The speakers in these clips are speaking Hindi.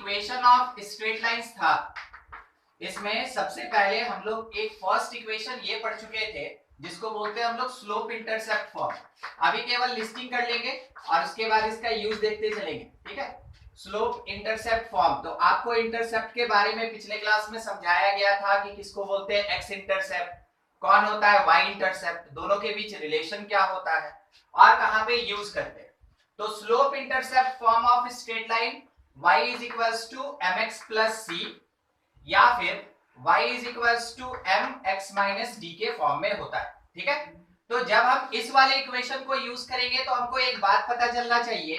इक्वेशन ऑफ स्ट्रेट लाइंस था, इसमें सबसे पहले हम लोग एक फर्स्ट इक्वेशन ये पढ़ चुके थे जिसको बोलते हैं हम लोग स्लोप इंटरसेप्ट फॉर्म। अभी केवल लिस्टिंग कर लेंगे और उसके बाद इसका यूज देखते चलेंगे, ठीक है। स्लोप इंटरसेप्ट फॉर्म, तो आपको इंटरसेप्ट के बारे में पिछले क्लास में समझाया गया था कि किसको बोलते हैं एक्स इंटरसेप्ट, कौन होता है वाई इंटरसेप्ट, दोनों के बीच रिलेशन क्या होता है और कहां पे यूज करते हैं। तो slope intercept form of straight line y is equals to mx plus c या फिर y is equals to mx minus d के फॉर्म में होता है, ठीक है। तो जब हम इस वाले इक्वेशन को यूज करेंगे तो हमको एक बात पता चलना चाहिए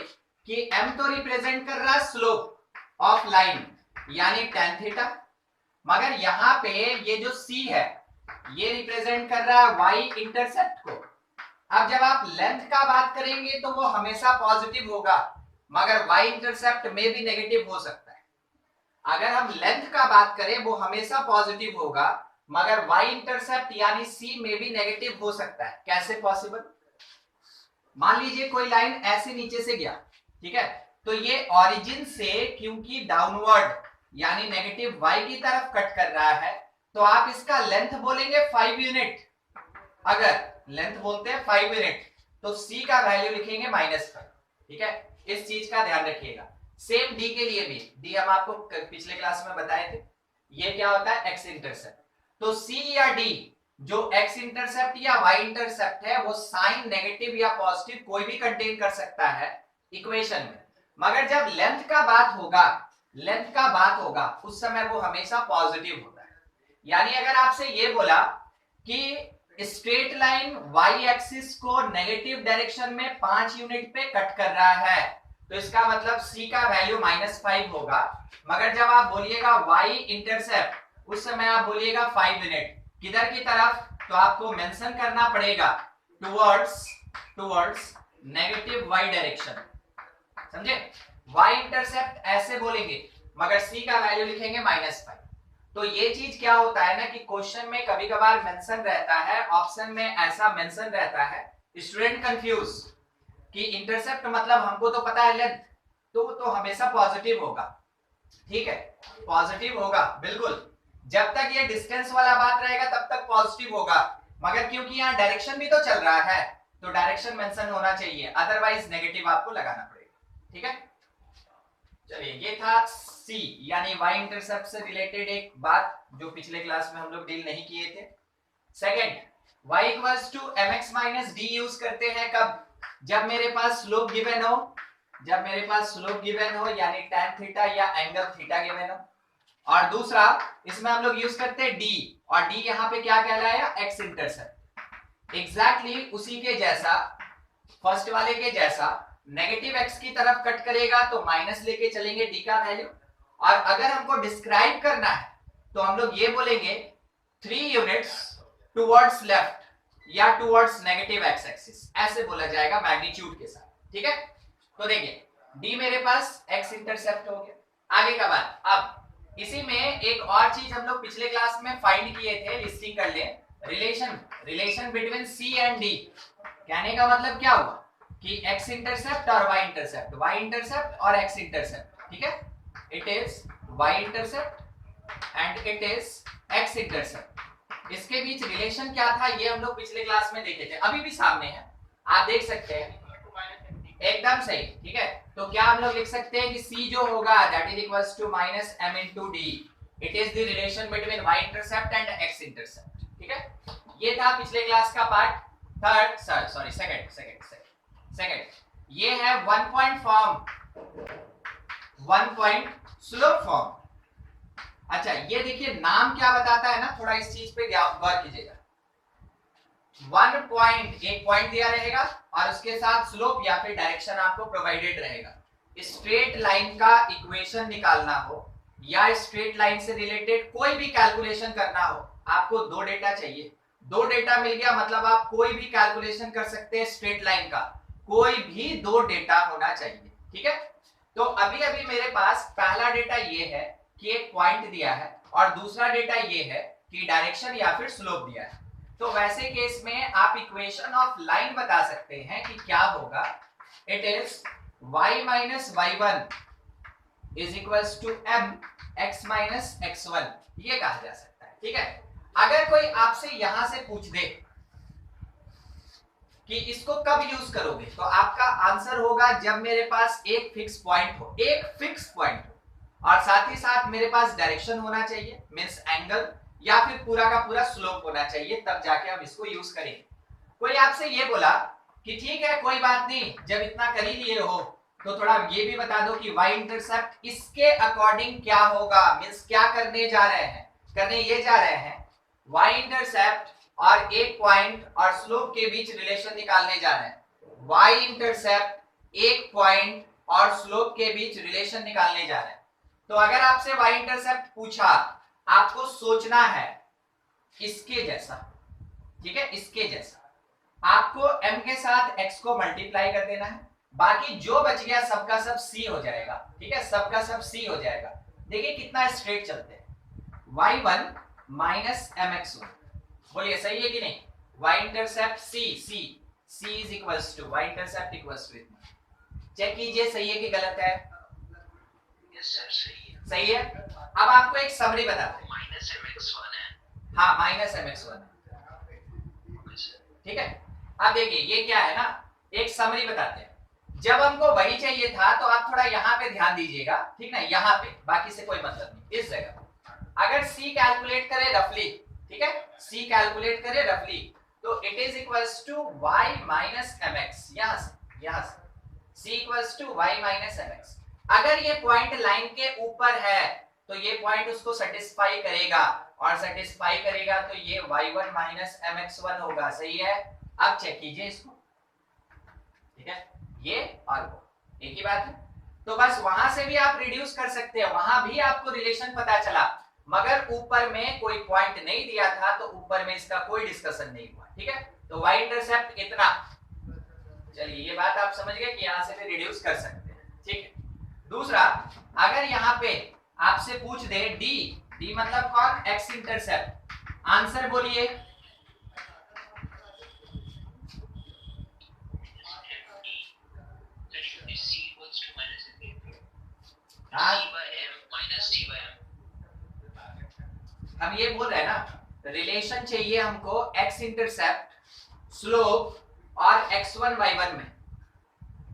कि m तो रिप्रेजेंट कर रहा है स्लोप ऑफ लाइन यानी tan थीटा, मगर यहाँ पे ये जो c है ये रिप्रेजेंट कर रहा है y इंटरसेप्ट को। अब जब आप लेंथ का बात करेंगे तो वो हमेशा पॉजिटिव होगा, मगर y इंटरसेप्ट में भी नेगेटिव हो सकता है। अगर हम लेंथ का बात करें वो हमेशा पॉजिटिव होगा, मगर y इंटरसेप्ट यानी c में भी नेगेटिव हो सकता है। कैसे पॉसिबल? मान लीजिए कोई लाइन ऐसे नीचे से गया, ठीक है, तो ये ओरिजिन से क्योंकि डाउनवर्ड यानी नेगेटिव y की तरफ कट कर रहा है तो आप इसका लेंथ बोलेंगे 5 यूनिट। अगर लेंथ बोलते हैं 5 यूनिट तो c का वैल्यू लिखेंगे -5, ठीक है। इस चीज का ध्यान रखिएगा। सेम डी के लिए भी, डी हम आपको पिछले क्लास में बताए थे, ये क्या होता है एक्स इंटरसेप्ट। तो सी या डी जो एक्स इंटरसेप्ट या वाई इंटरसेप्ट है वो साइन नेगेटिव या पॉजिटिव कोई भी कंटेन कर सकता है इक्वेशन में, मगर जब लेंथ का बात होगा उस समय वो हमेशा पॉजिटिव होता है। यानी अगर आपसे ये बोला कि स्ट्रेट लाइन वाई एक्सिस को नेगेटिव डायरेक्शन में 5 यूनिट पे कट कर रहा है तो इसका मतलब c का वैल्यू -5 होगा, मगर जब आप बोलिएगा y इंटरसेप्ट उस समय आप बोलिएगा 5 यूनिट। किधर की तरफ? तो आपको मेंशन करना पड़ेगा टुवर्ड्स नेगेटिव y डायरेक्शन, समझे। y इंटरसेप्ट ऐसे बोलेंगे मगर c का वैल्यू लिखेंगे -5। तो ये चीज क्या होता है ना कि क्वेश्चन में कभी कभार मेंशन रहता है, ऑप्शन में ऐसा मेंशन रहता है, स्टूडेंट कंफ्यूज कि इंटरसेप्ट मतलब हमको तो पता है लेंथ, तो हमेशा पॉजिटिव होगा, ठीक है, पॉजिटिव होगा बिल्कुल। जब तक ये डिस्टेंस वाला बात रहेगा तब तक पॉजिटिव होगा, मगर क्योंकि यहाँ डायरेक्शन भी तो चल रहा है तो डायरेक्शन मेंशन होना चाहिए, अदरवाइज नेगेटिव आपको लगाना पड़ेगा, ठीक है। चलिए, ये था C यानी y इंटरसेप्ट से रिलेटेड एक बात जो पिछले क्लास में हम लोग डील नहीं किए थे। Second, y equals to mx minus d use करते हैं कब? जब मेरे पास स्लोप गिवन हो, यानी tan थीटा या एंगल थीटा गिवन हो। और दूसरा इसमें हम लोग यूज करते हैं d, और d यहाँ पे क्या कहलाया? x intercept. एग्जैक्टली उसी के जैसा, फर्स्ट वाले के जैसा नेगेटिव x की तरफ कट करेगा तो माइनस लेके चलेंगे d का वैल्यू, और अगर हमको डिस्क्राइब करना है तो हम लोग ये बोलेंगे 3 यूनिट्स टुवर्ड्स लेफ्ट या टुवर्ड्स नेगेटिव x एक्सिस, ऐसे बोला जाएगा मैग्नीट्यूड के साथ, ठीक है। तो देखिए d मेरे पास x इंटरसेप्ट हो गया। आगे का बात, अब इसी में एक और चीज हम लोग पिछले क्लास में फाइंड किए थे, लिस्टिंग कर ले, relation between c and d। कहने का मतलब क्या हुआ कि x इंटरसेप्ट और y इंटरसेप्ट और x इंटरसेप्ट, ठीक है। It is y intercept and it is x intercept. इसके बीच रिलेशन क्या था ये हम लोग पिछले क्लास में देखे थे, अभी भी सामने है, आप देख सकते हैं, एकदम सही, ठीक है। तो क्या हम लोग लिख सकते हैं कि c जो होगा that is equals to -m into d, it is the relation between y intercept and x intercept, ठीक है। ये था पिछले क्लास का पार्ट। सेकंड, ये है 1 पॉइंट स्लोप फॉर्म। अच्छा, ये देखिए नाम क्या बताता है ना, थोड़ा इस चीज पे गौर कीजिएगा। 1 पॉइंट, एक पॉइंट दिया रहेगा और उसके साथ स्लोप या फिर डायरेक्शन आपको प्रोवाइडेड रहेगा। स्ट्रेट लाइन का इक्वेशन निकालना हो या स्ट्रेट लाइन से रिलेटेड कोई भी कैलकुलेशन करना हो, आपको 2 डेटा चाहिए। 2 डेटा मिल गया मतलब आप कोई भी कैलकुलेशन कर सकते हैं स्ट्रेट लाइन का, कोई भी 2 डेटा होना चाहिए, ठीक है। तो अभी मेरे पास पहला डेटा ये है कि एक पॉइंट दिया है और दूसरा डेटा ये है कि डायरेक्शन या फिर स्लोप दिया है। तो वैसे केस में आप इक्वेशन ऑफ लाइन बता सकते हैं कि क्या होगा। It is y minus y1 is equals to m x minus x1, ये कहा जा सकता है। ठीक है, अगर कोई आपसे यहां से पूछ दे कि इसको कब यूज करोगे, तो आपका आंसर होगा जब मेरे पास एक फिक्स पॉइंट हो, एक फिक्स पॉइंट हो, और साथ ही साथ मेरे पास डायरेक्शन होना चाहिए, मींस एंगल, या फिर पूरा का पूरा स्लोप होना चाहिए, तब जाके हम इसको यूज करेंगे। कोई आपसे ये बोला कि ठीक है कोई बात नहीं, जब इतना कर ही लिए हो तो थोड़ा ये भी बता दो कि y इंटरसेप्ट इसके अकॉर्डिंग क्या होगा, मींस क्या करने जा रहे हैं, करने ये जा रहे हैं y इंटरसेप्ट और एक पॉइंट और स्लोप के बीच रिलेशन निकालने जा रहे हैं। y इंटरसेप्ट एक पॉइंट और स्लोप के बीच रिलेशन निकालने जा रहे हैं। तो अगर आपसे y इंटरसेप्ट पूछा, आपको सोचना है इसके जैसा, ठीक है, इसके जैसा। आपको m के साथ x को मल्टीप्लाई कर देना है, बाकी जो बच गया सबका सब c हो जाएगा। ठीक है, सबका सब c हो जाएगा। देखिए कितना स्ट्रेट चलते हैं, y1 माइनस mx1, बोलिए सही है कि नहीं। y intercept c is equals to y intercept equals to इतना। चेक कीजिए सही है कि गलत है। यस सर सही है। सही है। अब आपको एक समरी बताते हैं। माइनस mx1 है। हाँ माइनस mx1 है। ठीक है, अब देखिए ये क्या है ना, एक समरी बताते हैं। जब हमको वही चाहिए था तो आप थोड़ा यहाँ पे ध्यान दीजिएगा, ठीक ना, यहाँ पे, बाकी से कोई मतलब नहीं। इस जगह अगर c कैलकुलेट करें रफली, ठीक है, c कैलकुलेट करें रफली, तो it is equals to y minus mx, यहाँ से c equals to y minus mx। अगर ये पॉइंट लाइन के ऊपर है तो ये पॉइंट उसको सेटिस्फाई करेगा, और सेटिस्फाई करेगा तो ये y1 माइनस mx1 होगा। सही है। अब चेक कीजिए इसको, ठीक है, ये और वो एक ही बात है। तो बस वहां से भी आप रिड्यूस कर सकते हैं, वहां भी आपको रिलेशन पता चला, मगर ऊपर में कोई पॉइंट नहीं दिया था तो ऊपर में इसका कोई डिस्कशन नहीं हुआ। ठीक है, तो y इंटरसेप्ट इतना, चलिए ये बात आप समझ गए कि यहां से भी रिड्यूस कर सकते हैं। ठीक है, दूसरा, अगर यहाँ पे आपसे पूछ दे d मतलब कौन, x इंटरसेप्ट, आंसर बोलिए। हम ये बोल रहे हैं ना, रिलेशन चाहिए हमको x इंटरसेप्ट, स्लोप और x1 y1 में,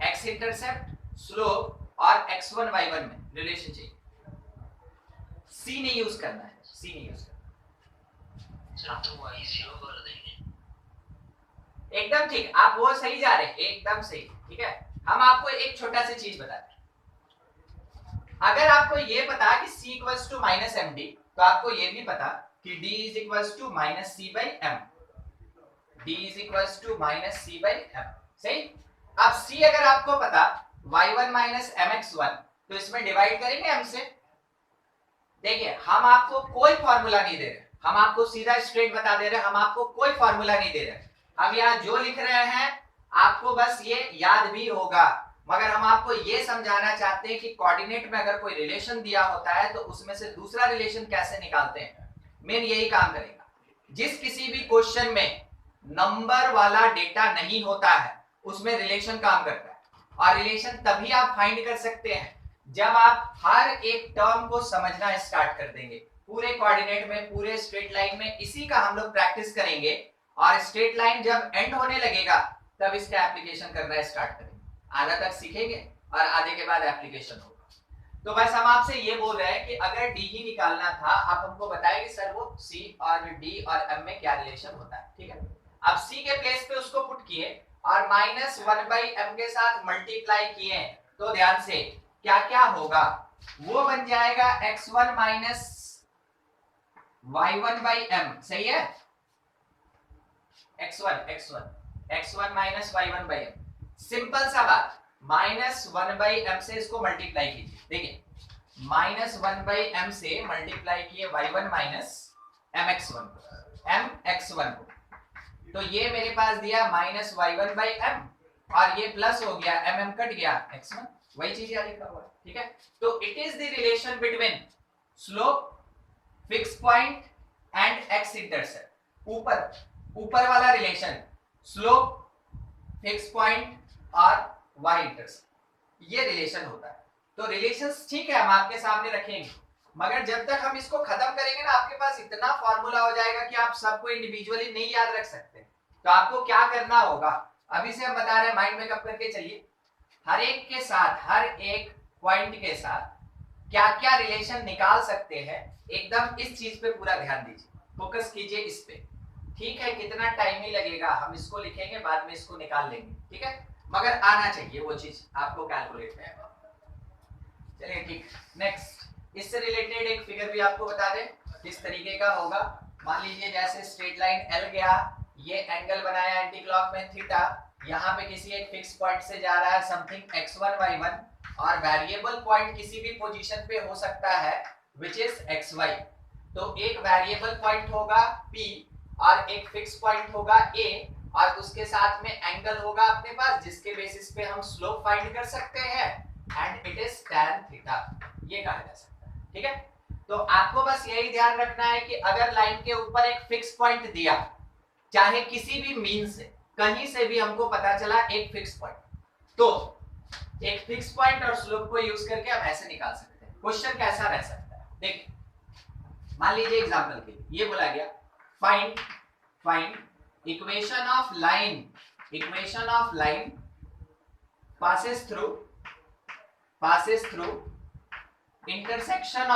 x इंटरसेप्ट, स्लोप और x1 y1 में रिलेशन चाहिए। c नहीं यूज करना है, c नहीं यूज करना। सर तो y0 कर देंगे। एकदम ठीक, आप वो सही जा रहे हैं, एकदम सही। ठीक है, हम आपको एक छोटा सा चीज बताते हैं। अगर आपको ये पता कि c equals to minus M D, तो आपको ये भी पता कि d is equals to minus C by M, d is equals to minus C by M. सही। अब c अगर आपको पता y1 माइनस mx1, तो इसमें डिवाइड करेंगे m से। देखिए हम आपको कोई फॉर्मूला नहीं दे रहे, हम आपको सीधा स्ट्रेट बता दे रहे, हम आपको कोई फॉर्मूला नहीं दे रहे। हम यहाँ जो लिख रहे हैं आपको बस ये याद भी होगा, मगर हम आपको ये समझाना चाहते हैं कि कोऑर्डिनेट में अगर कोई रिलेशन दिया होता है तो उसमें से दूसरा रिलेशन कैसे निकालते हैं, मेन यही काम करेगा। जिस किसी भी क्वेश्चन में नंबर वाला डेटा नहीं होता है उसमें रिलेशन काम करता है, और रिलेशन तभी आप फाइंड कर सकते हैं जब आप हर एक टर्म को समझना स्टार्ट कर देंगे। पूरे कोऑर्डिनेट में, पूरे स्ट्रेट लाइन में इसी का हम लोग प्रैक्टिस करेंगे, और स्ट्रेट लाइन जब एंड होने लगेगा तब इसका एप्लीकेशन करना स्टार्ट करेंगे। आधा तक सीखेंगे और आधे के बाद एप्लीकेशन होगा। तो बस हम आपसे ये बोल रहे हैं कि अगर डी ही निकालना था, आप हमको बताएं कि सर वो सी और डी और एम में क्या रिलेशन होता है। ठीक है, अब सी के प्लेस पे उसको पुट किए और माइनस 1/m के साथ मल्टीप्लाई किए, तो ध्यान से क्या क्या होगा, वो बन जाएगा x1 माइनस y1/m। सही है, x1 माइनस y1/m। सिंपल सा बात, माइनस 1/m से इसको मल्टीप्लाई कीजिए। देखिए माइनस 1/m से मल्टीप्लाई किए y1 माइनस mx1 को, तो ये मेरे पास दिया माइनस y1/m, और ये प्लस हो गया, mm कट गया, x1, वही चीज यहाँ लिखा हुआ है। ठीक है, तो it is the relation between slope, fix point and x intercept. ऊपर वाला रिलेशन स्लोप, फिक्स पॉइंट और y इंटरसेप्ट, ये रिलेशन होता है। तो रिलेशंस ठीक है हम आपके सामने रखेंगे, मगर जब तक हम इसको खत्म करेंगे ना आपके पास इतना फॉर्मूला हो जाएगा कि आप सबको इंडिविजुअली नहीं याद रख सकते। तो आपको क्या करना होगा, अभी से हम बता रहे हैं, माइंड मेकअप करके चलिए। हर एक के साथ, हर एक पॉइंट के साथ क्या क्या रिलेशन निकाल सकते हैं, एकदम इस चीज पे पूरा ध्यान दीजिए, फोकस कीजिए इस पे। ठीक है, कितना टाइम ही लगेगा, हम इसको लिखेंगे, बाद में इसको निकाल लेंगे, ठीक है, मगर आना चाहिए वो चीज आपको कैलकुलेट में। चलिए ठीक, नेक्स्ट इससे रिलेटेड एक फिगर भी आपको बता दें किस तरीके का होगा। मान लीजिए जैसे स्ट्रेट लाइन एल गया, ये एंगल बनाया एंटी क्लॉक में थीटा, यहाँ पे किसी एक फिक्स पॉइंट से जा रहा है समथिंग x1 y1, और वेरिएबल पॉइंट किसी भी पोजीशन पे हो सकता है विच इज xy। तो एक वेरिएबल पॉइंट होगा p और एक फिक्स पॉइंट होगा a, और उसके साथ में एंगल होगा अपने पास जिसके बेसिस पे हम स्लोप फाइंड कर सकते हैं, and it is tan theta, ये कहा जा सकता है। ठीक है, तो आपको बस यही ध्यान रखना है कि अगर लाइन के ऊपर एक फिक्स पॉइंट दिया, चाहे किसी भी मीन से कहीं से भी हमको पता चला एक फिक्स पॉइंट, तो एक फिक्स पॉइंट और स्लोप को यूज करके हम ऐसे निकाल सकते हैं। क्वेश्चन कैसा रह सकता है, देखिए मान लीजिए एग्जांपल के लिए ये बोला गया find equation of line passes through intersection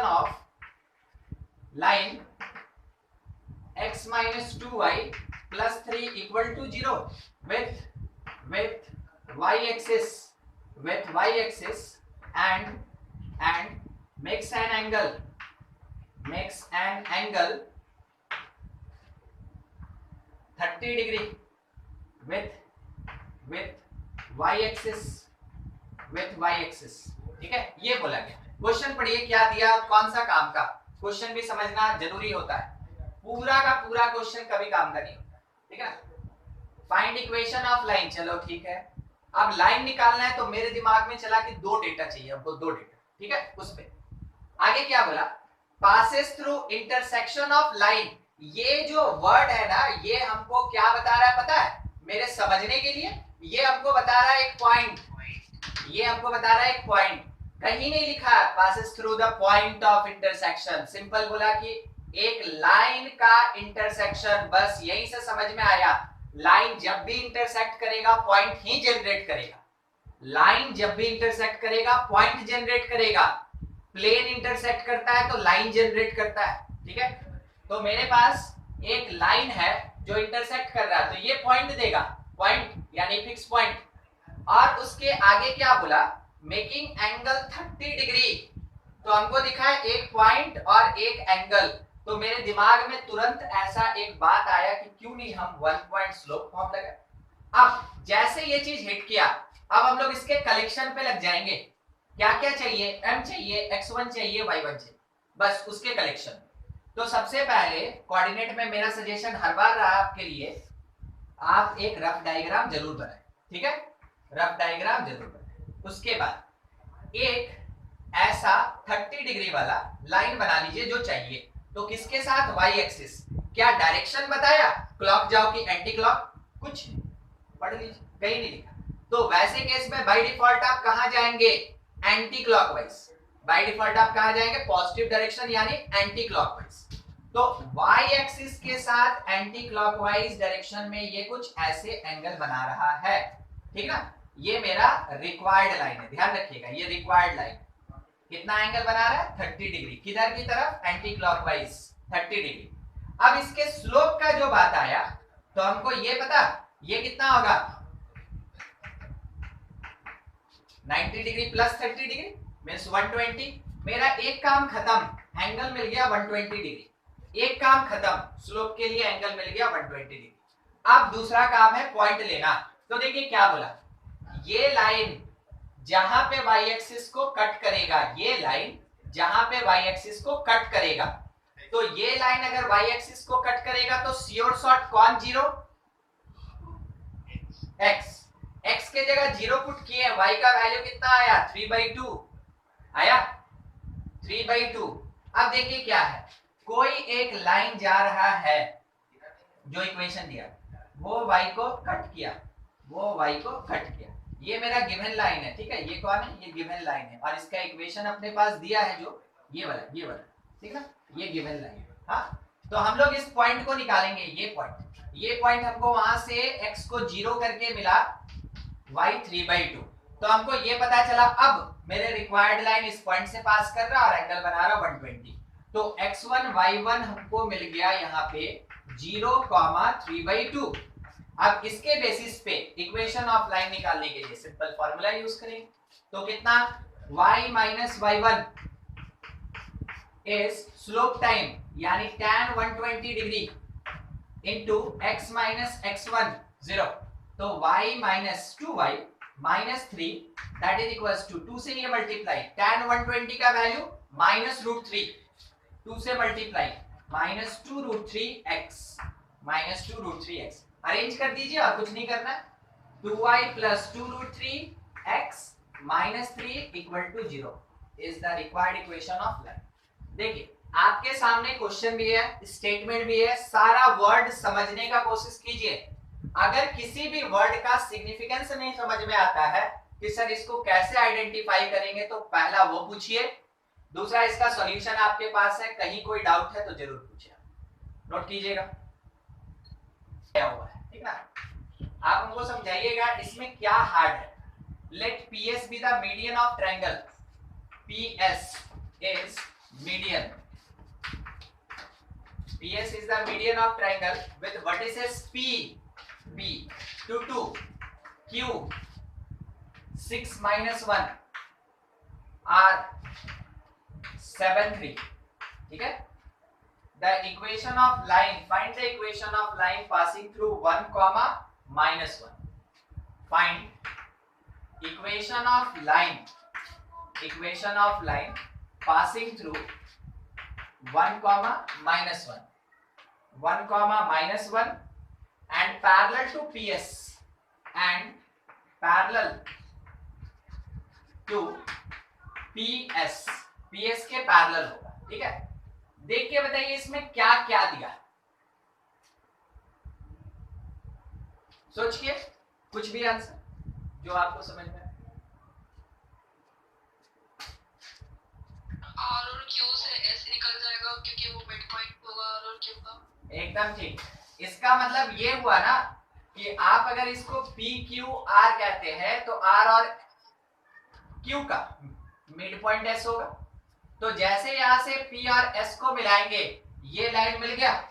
of line x minus 2y plus 3 equal to 0 with y axis and makes an angle 30 degree with y axis। ठीक है, ये बोला गया। क्वेश्चन पढ़िए क्या दिया, कौन सा काम का, क्वेश्चन भी समझना जरूरी होता है, पूरा का पूरा क्वेश्चन कभी काम का नहीं होता। ठीक है, फाइंड इक्वेशन ऑफ लाइन, चलो ठीक है, अब लाइन निकालना है तो मेरे दिमाग में चला कि दो डेटा चाहिए हमको, दो डेटा। ठीक है, उस पे आगे क्या बोला, passes through intersection of line. ये जो वर्ड है ना, ये हमको क्या बता रहा है पता है, मेरे समझने के लिए ये हमको बता रहा है एक पॉइंट, ये हमको बता रहा है एक पॉइंट, कहीं नहीं लिखा है passes through the point of intersection, simple बोला कि एक लाइन का इंटरसेक्शन, बस यहीं से समझ में आया। लाइन जब भी इंटरसेक्ट करेगा पॉइंट ही जनरेट करेगा, लाइन जब भी इंटरसेक्ट करेगा पॉइंट जनरेट करेगा, प्लेन इंटरसेक्ट करता है तो लाइन जनरेट करता है। ठीक है, तो मेरे पास एक लाइन है जो इंटरसेक्ट कर रहा है, तो ये पॉइंट देगा, पॉइंट यानी फिक्स पॉइंट, और उसके आगे क्या बोला, मेकिंग एंगल 30 डिग्री। तो हमको दिखा है एक पॉइंट और एक एंगल, तो मेरे दिमाग में तुरंत ऐसा एक बात आया कि क्यों नहीं हम 1 पॉइंट स्लोप फॉर्म लगाए। अब जैसे ये चीज हिट किया, अब हम लोग इसके कलेक्शन पे लग जाएंगे, क्या क्या चाहिए, m चाहिए, x1 चाहिए, y1 चाहिए, बस उसके कलेक्शन। तो सबसे पहले कोऑर्डिनेट में मेरा सजेशन हर बार रहा आपके लिए, आप एक रफ डायग्राम जरूर बनाएं। ठीक है, रफ डायग्राम जरूर बनाएं। उसके बाद एक ऐसा 30 डिग्री वाला लाइन बना लीजिए जो चाहिए, तो किसके साथ, y एक्सिस। क्या डायरेक्शन बताया, क्लॉक जाओ कि एंटी क्लॉक, कुछ नहीं, पढ़ लीजिए, कहीं नहीं लिखा। तो वैसे केस में बाय डिफॉल्ट आप कहां जाएंगे, एंटी क्लॉकवाइज, बाय डिफॉल्ट आप कहां जाएंगे, पॉजिटिव डायरेक्शन यानी एंटी क्लॉकवाइज। तो y एक्सिस के साथ एंटी क्लॉकवाइज डायरेक्शन में ये कुछ ऐसे एंगल बना रहा है। ठीक है, ये मेरा रिक्वायर्ड लाइन है, ध्यान रखिएगा, ये रिक्वायर्ड लाइन कितना एंगल बना रहा है, 30 डिग्री, किधर की तरफ, एंटी क्लॉकवाइज 30 डिग्री। अब इसके स्लोप का जो बात आया, तो हमको ये पता, ये कितना होगा, 90 डिग्री प्लस 30 डिग्री मींस 120। मेरा एक काम खत्म, एंगल मिल गया 120 डिग्री, एक काम खत्म, स्लोप के लिए एंगल मिल गया 120 डिग्री। अब दूसरा काम है पॉइंट लेना। तो देखिए क्या बोला, ये लाइन जहां पे y एक्सिस को कट करेगा, ये लाइन जहां पे y एक्सिस को कट करेगा, तो ये लाइन अगर y एक्सिस को कट करेगा तो श्योर शॉट कौन जीरो, x, x के जगह जीरो पुट किए, y का वैल्यू कितना आया, 3/2 आया, 3/2। अब देखिए क्या है, कोई एक लाइन जा रहा है, जो इक्वेशन दिया वो y को कट किया, वो y को कट किया, ये मेरा गिवन लाइन है, ठीक है, ये कौन है, ये गिवन लाइन है, और इसका इक्वेशन अपने पास दिया है जो ये वाला, ठीक है, ये गिवन लाइन है। हाँ, तो हम लोग इस पॉइंट को निकालेंगे, ये पॉइंट हमको वहां से x को 0 करके मिला y 3/2, तो हमको ये पता चला अब मेरे रिक्वायर्ड लाइन इस पॉइंट से पास कर रहा और एंगल बना रहा 120, तो x1 y1 हमको मिल गया यहाँ पे 0,3/2। अब इसके बेसिस पे इक्वेशन ऑफ लाइन निकालने के लिए सिंपल फॉर्मूला यूज करेंगे, तो कितना y minus y1 is slope time यानी tan 120 degree into x minus x1 0, तो y minus 2y minus 3 that is equals to 2 से ये मल्टीप्लाई tan 120 का वैल्यू माइनस रूट 3, 2 से multiply minus 2 root 3x minus 2 root 3x, arrange कर दीजिए और कुछ नहीं करना, 2y plus 2 root 3x minus 3 equal to 0 is the required equation of line. देखिए आपके सामने क्वेश्चन भी है, स्टेटमेंट भी है, सारा वर्ड समझने का कोशिश कीजिए। अगर किसी भी वर्ड का सिग्निफिकेंस नहीं समझ में आता है कि सर इसको कैसे आइडेंटिफाई करेंगे, तो पहला वो पूछिए, दूसरा इसका सॉल्यूशन आपके पास है, कहीं कोई डाउट है तो जरूर पूछिए, नोट कीजिएगा क्या हुआ है, ठीक ना। आप हमको समझाइएगा इसमें क्या हार्ड है। Let PS be the median of triangle, PS is median, PS is the median of triangle with vertices P, B, 2, 2, Q, 6 minus 1, R, 7, 3, ठीक है। The equation of line, find the equation of line passing through 1 comma minus 1. Find equation of line passing through 1 comma minus 1, 1 comma minus 1 and parallel to PS and parallel to PS, PS के पैरेलल होगा, ठीक है। देख के बताइए इसमें क्या क्या दिया, सोच के कुछ भी आंसर जो आपको समझ में। R और Q से S निकल जाएगा क्योंकि वो मिड पॉइंट होगा R और Q का। एकदम ठीक, इसका मतलब ये हुआ ना कि आप अगर इसको PQR कहते हैं तो R और Q का मिड पॉइंट S होगा, तो जैसे यहां से P और S को मिलाएंगे ये लाइन मिल गया,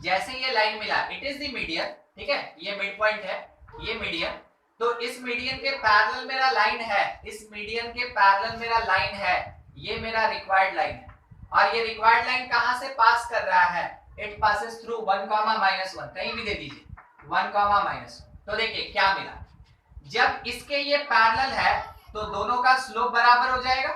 जैसे ये लाइन मिला इट इज द मीडियन, ठीक है, ये मिड पॉइंट है, ये मीडियन, तो इस मीडियन के पैरेलल मेरा लाइन है, इस मीडियन के पैरेलल मेरा लाइन है, ये मेरा रिक्वायर्ड लाइन है, और ये रिक्वायर्ड लाइन कहां से पास कर रहा है, it passes through 1 comma minus 1, कहीं भी दे दीजिए 1 comma minus 1। तो देखिए क्या मिला, जब इसके ये पैरेलल है तो दोनों का स्लोप बराबर हो जाएगा,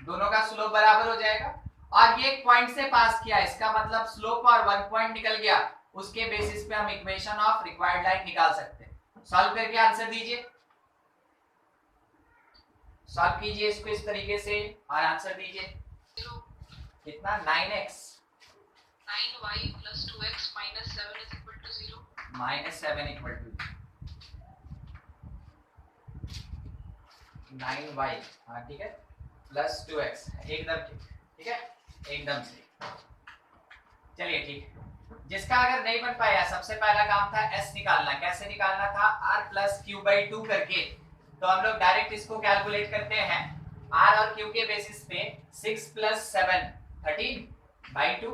दोनों का स्लोप बराबर हो जाएगा, और ये एक पॉइंट से पास किया, इसका मतलब स्लोप और 1 पॉइंट निकल गया, उसके बेसिस पे हम इक्वेशन ऑफ रिक्वायर्ड लाइन निकाल सकते हैं। सॉल्व करके आंसर दीजिए, सॉल्व कीजिए इसको इस तरीके से और आंसर दीजिए, कितना 9x 9y plus 2x minus 7 is equal to 0. minus 7 equal to 9y, हाँ ठीक है, प्लस 2x, एकदम ठीक, ठीक है, एकदम सही। चलिए ठीक, जिसका अगर नहीं बन पाया, सबसे पहला काम था s निकालना, कैसे निकालना था, r प्लस q बाई 2 करके, तो हम लोग डायरेक्ट इसको कैलकुलेट करते हैं, r और q के बेसिस पे 6 प्लस 7 13 बाई 2,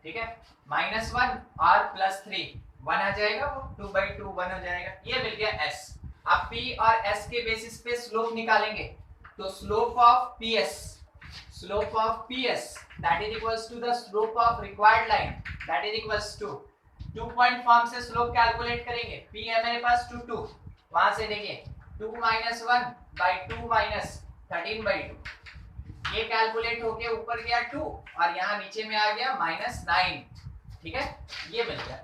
ठीक है, माइनस 1 और प्लस 3 1 आ जाएगा, वो 2 बाई 2 1 हो जाएगा, ये मिल गया s। अब p और s के बेसिस पे स्लोप निकालेंगे, तो slope of ps that is equals to the slope of required line that is equals to 2 point form से स्लोप कैलकुलेट करेंगे, p है मेरे पास 2 2, वहां से देखिए 2 minus 1 by 2 minus 13 by 2, ये कैलकुलेट होके ऊपर गया 2 और यहाँ नीचे में आ गया -9, ठीक है, ये मिल गया,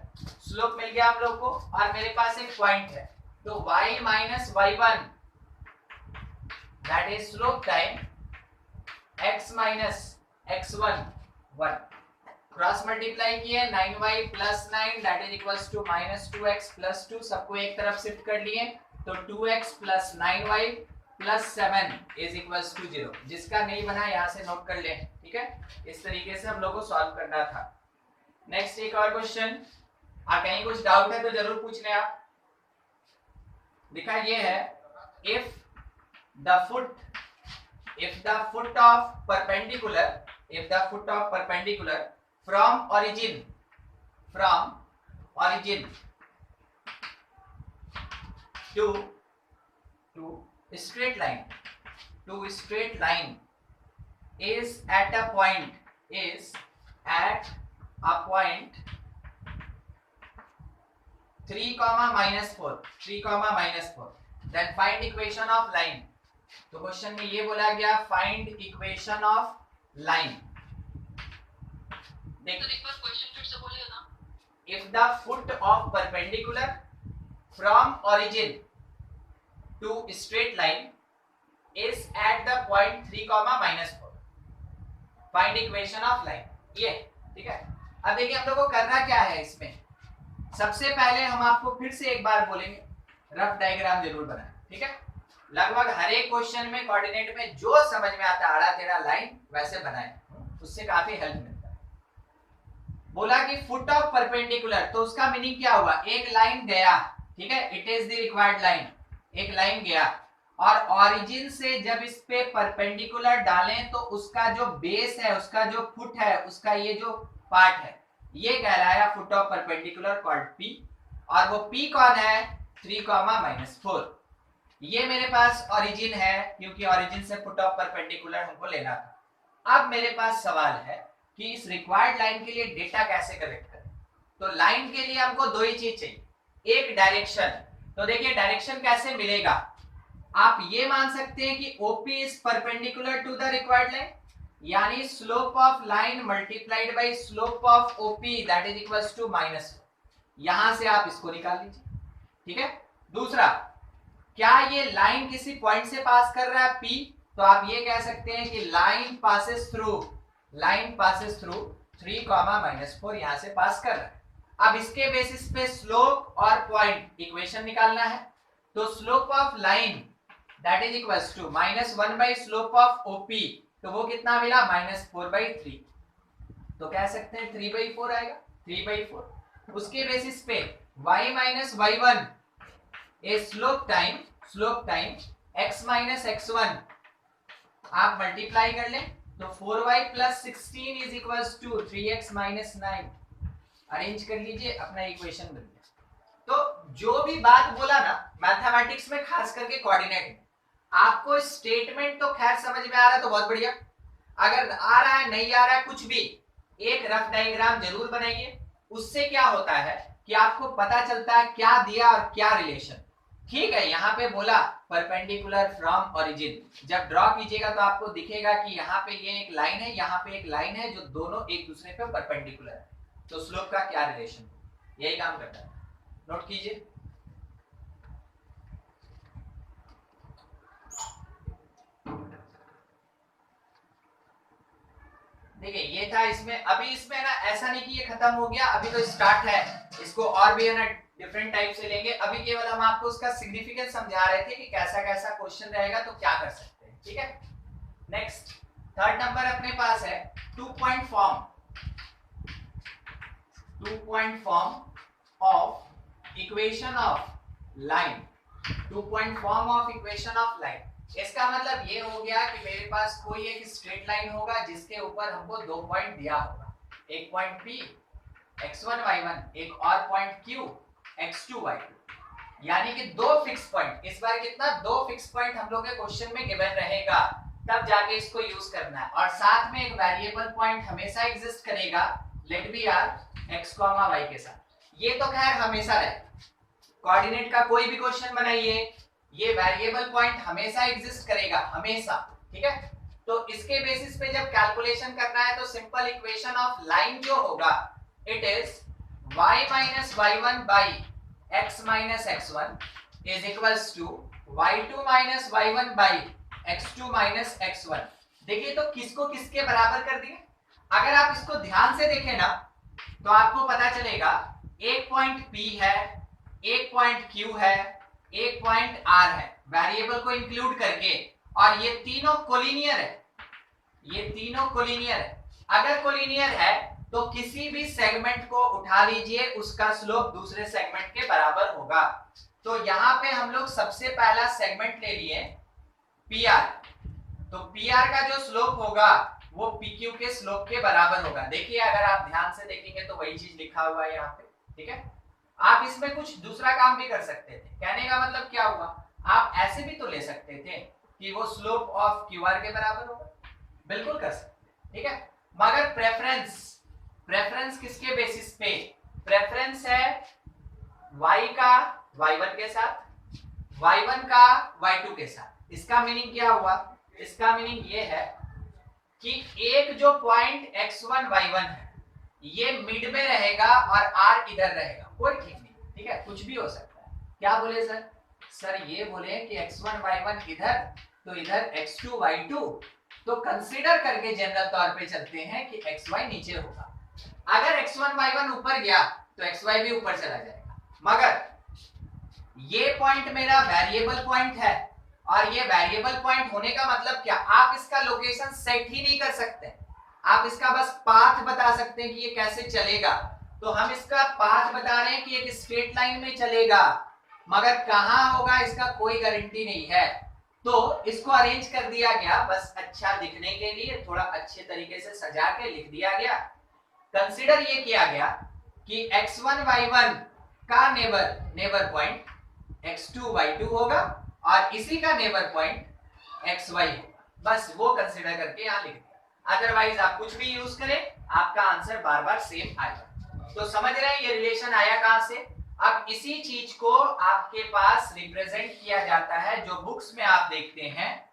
स्लोप मिल गया आप लोग को, और मेरे पास एक पॉइंट है, तो y minus y1 that is slope time x minus x1 1, cross multiply किए 9y plus 9 that is equals to -2x plus 2, सबको एक तरफ शिफ्ट कर लिए, तो 2x plus 9y plus 7 is equals to 0। जिसका नहीं बना यहाँ से नोट कर लें, ठीक है। इस तरीके से हम लोग को सॉल्व करना था। नेक्स्ट एक और क्वेश्चन, कहीं कुछ डाउट है तो जरूर पूछ लें आप। लिखा ये है, if the foot of perpendicular from origin to straight line is at a point 3, -4 then find equation of line। तो क्वेश्चन में ये बोला गया फाइंड इक्वेशन ऑफ लाइन। तो एक बार क्वेश्चन फिर से बोलिए ना। If the foot of perpendicular from origin to straight line is at the point 3, -4 find equation of line। ये ठीक है। अब देखिए हम लोग को करना क्या है इसमें। सबसे पहले हम आपको फिर से एक बार बोलेंगे, रफ डायग्राम जरूर बनाएं, ठीक है। लगभग हर एक क्वेश्चन में कोऑर्डिनेट में जो समझ में आता है आड़ा टेढ़ा लाइन वैसे बनाएं, उससे काफी हेल्प मिलता है। बोला कि फुट ऑफ परपेंडिकुलर, तो उसका मीनिंग क्या हुआ, एक लाइन गया, ठीक है, it is the required line. एक लाइन गया और ऑरिजिन से जब इस पे परपेंडिकुलर डालें तो उसका जो बेस है, उसका जो फुट है, उसका ये जो पार्ट है, ये कहलाया foot of perpendicular called P. और वो पी कौन है, 3, -4। ये मेरे पास ऑरिजिन है, क्योंकि ऑरिजिन से फुट ऑफ परपेंडिकुलर हमको लेना था। अब मेरे पास सवाल है कि इस रिक्वायर्ड लाइन के लिए डेटा कैसे कलेक्ट करें। तो लाइन के लिए हमको दो ही चीज चाहिए, एक डायरेक्शन। तो देखिए डायरेक्शन कैसे मिलेगा, आप ये मान सकते हैं कि OP is perpendicular to the required line, यानी slope of line multiplied by slope of OP that is equals to -4। यहां से आप इसको निकाल लीजिए, ठीक है। दूसरा, क्या ये लाइन किसी पॉइंट से पास कर रहा है P, तो आप ये कह सकते हैं कि लाइन पासेस थ्रू 3, -4 यहां से पास कर रहा है। अब इसके बेसिस पे स्लोप और पॉइंट इक्वेशन निकालना है। तो slope of line that is equals to -1 by slope of OP, तो वो कितना मिला, -4/3। तो कह सकते हैं 3/4 आएगा, 3/4। उसके बेसिस पे y - y1 is slope time x - x1 आप मल्टीप्लाई कर लें तो 4y + 16 is equals to 3x - 9। Arrange कर लीजिए, अपना इक्वेशन बन गया। तो जो भी बात बोला ना मैथमेटिक्स में, खास करके कोऑर्डिनेट में, आपको स्टेटमेंट तो खैर समझ में आ रहा है तो बहुत बढ़िया, अगर आ रहा है नहीं आ रहा है कुछ भी, एक रफ डायग्राम जरूर बनाइए। उससे क्या होता है कि आपको पता चलता है क्या दिया और क्या रिलेशन। ठीक है, यहाँ पे बोला परपेंडिकुलर फ्रॉम origin, जब ड्रॉ कीजिएगा तो आपको दिखेगा कि यहाँ पे ये एक लाइन है, यहाँ पे एक लाइन है, जो दोनों एक दूसरे पे परपेंडिकुलर है। तो स्लोप का क्या रिलेशन, यही काम करता है, नोट कीजिए। देखिए ये था इसमें। अभी इसमें ना ऐसा नहीं कि ये खत्म हो गया, अभी तो स्टार्ट है, इसको और भी है ना डिफरेंट टाइप से लेंगे। अभी केवल हम आपको उसका सिग्निफिकेंस समझा रहे थे कि कैसा कैसा क्वेश्चन रहेगा तो क्या कर सकते हैं, ठीक है। नेक्स्ट थर्ड नंबर अपने पास है 2 point form of equation of line. 2 point form of equation of line, इसका मतलब ये हो गया कि मेरे पास कोई एक स्ट्रेट लाइन होगा जिसके ऊपर हमको 2 पॉइंट दिया होगा, एक पॉइंट P x1 y1, एक और पॉइंट Q x2 y2, यानी कि 2 फिक्स पॉइंट। इस बार कितना, 2 फिक्स पॉइंट हम लोग के क्वेश्चन में गिवन रहेगा, तब जाके इसको यूज करना है। और साथ में एक वेरिएबल पॉइंट हमेशा एग्जिस्ट करेगा, let be R x, y के साथ। ये तो खैर हमेशा रहे, कोऑर्डिनेट का कोई भी क्वेश्चन बनाइए, ये वेरिएबल पॉइंट हमेशा एग्जिस्ट करेगा, हमेशा, ठीक है। तो इसके बेसिस पे जब कैलकुलेशन करना है तो सिंपल इक्वेशन ऑफ लाइन जो होगा, it is y - y1 by x - x1 is equals to y2 - y1 by x2 - x1। देखिए तो किसको किसके बराबर कर दिए। अगर आप इसको ध्यान से देखें ना तो आपको पता चलेगा एक पॉइंट P है, एक पॉइंट Q है, एक पॉइंट आर है वेरिएबल को इंक्लूड करके, और ये तीनों कोलिनियर है, ये तीनों कोलिनियर है। अगर कोलिनियर है तो किसी भी सेगमेंट को उठा लीजिए, उसका स्लोप दूसरे सेगमेंट के बराबर होगा। तो यहां पे हम लोग सबसे पहला सेगमेंट ले लिए पी आर, तो पी आर का जो स्लोप होगा वो पी क्यू के स्लोप के बराबर होगा। देखिए अगर आप ध्यान से देखेंगे तो वही चीज लिखा हुआ है यहाँ पे, ठीक है। आप इसमें कुछ दूसरा काम भी कर सकते थे। कहने का मतलब क्या हुआ, आप ऐसे भी तो ले सकते थे कि वो स्लोप ऑफ क्यू आर के बराबर होगा, बिल्कुल कर सकते, ठीक है। मगर प्रेफरेंस किसके बेसिस पे, प्रेफरेंस है y का y1 के साथ, y1 का y2 के साथ। इसका मीनिंग क्या हुआ, इसका मीनिंग ये है कि एक जो पॉइंट x1 y1 है ये मिड में रहेगा और r इधर रहेगा, कोई ठीक नहीं, ठीक है, कुछ भी हो सकता है। क्या बोले सर, सर ये बोले कि x1 y1 इधर, तो इधर x2 y2, तो कंसीडर करके जनरल तौर पे चलते हैं कि xy नीचे होगा। अगर x1 y1 ऊपर गया तो xy भी ऊपर चला जाएगा। मगर ये पॉइंट मेरा वेरिएबल पॉइंट है, और ये वेरिएबल पॉइंट होने का मतलब क्या, आप इसका लोकेशन सेट ही नहीं कर सकते, आप इसका बस पाथ बता सकते हैं कि ये कैसे चलेगा। तो हम इसका पाथ बता रहे हैं कि एक स्ट्रेट लाइन में चलेगा, मगर कहां होगा इसका कोई गारंटी नहीं है। तो इसको अरेंज कर दिया गया बस अच्छा दिखने के लिए, थोड़ा अच्छे तरीके से सजा के लिख दिया गया। कंसीडर ये किया गया कि x1 y1 का नेबर पॉइंट x2 y2 होगा और इसी का नेबर पॉइंट xy होगा, बस वो कंसीडर करके यहाँ लिख दिया। अदरवाइज आप कुछ भी यूज करें आपका आंसर बार बार सेम आएगा। तो समझ रहे हैं ये रिलेशन आया कहां से। अब इसी चीज को आपके पास रिप्रेजेंट किया जाता है जो बुक्स में आप देखते हैं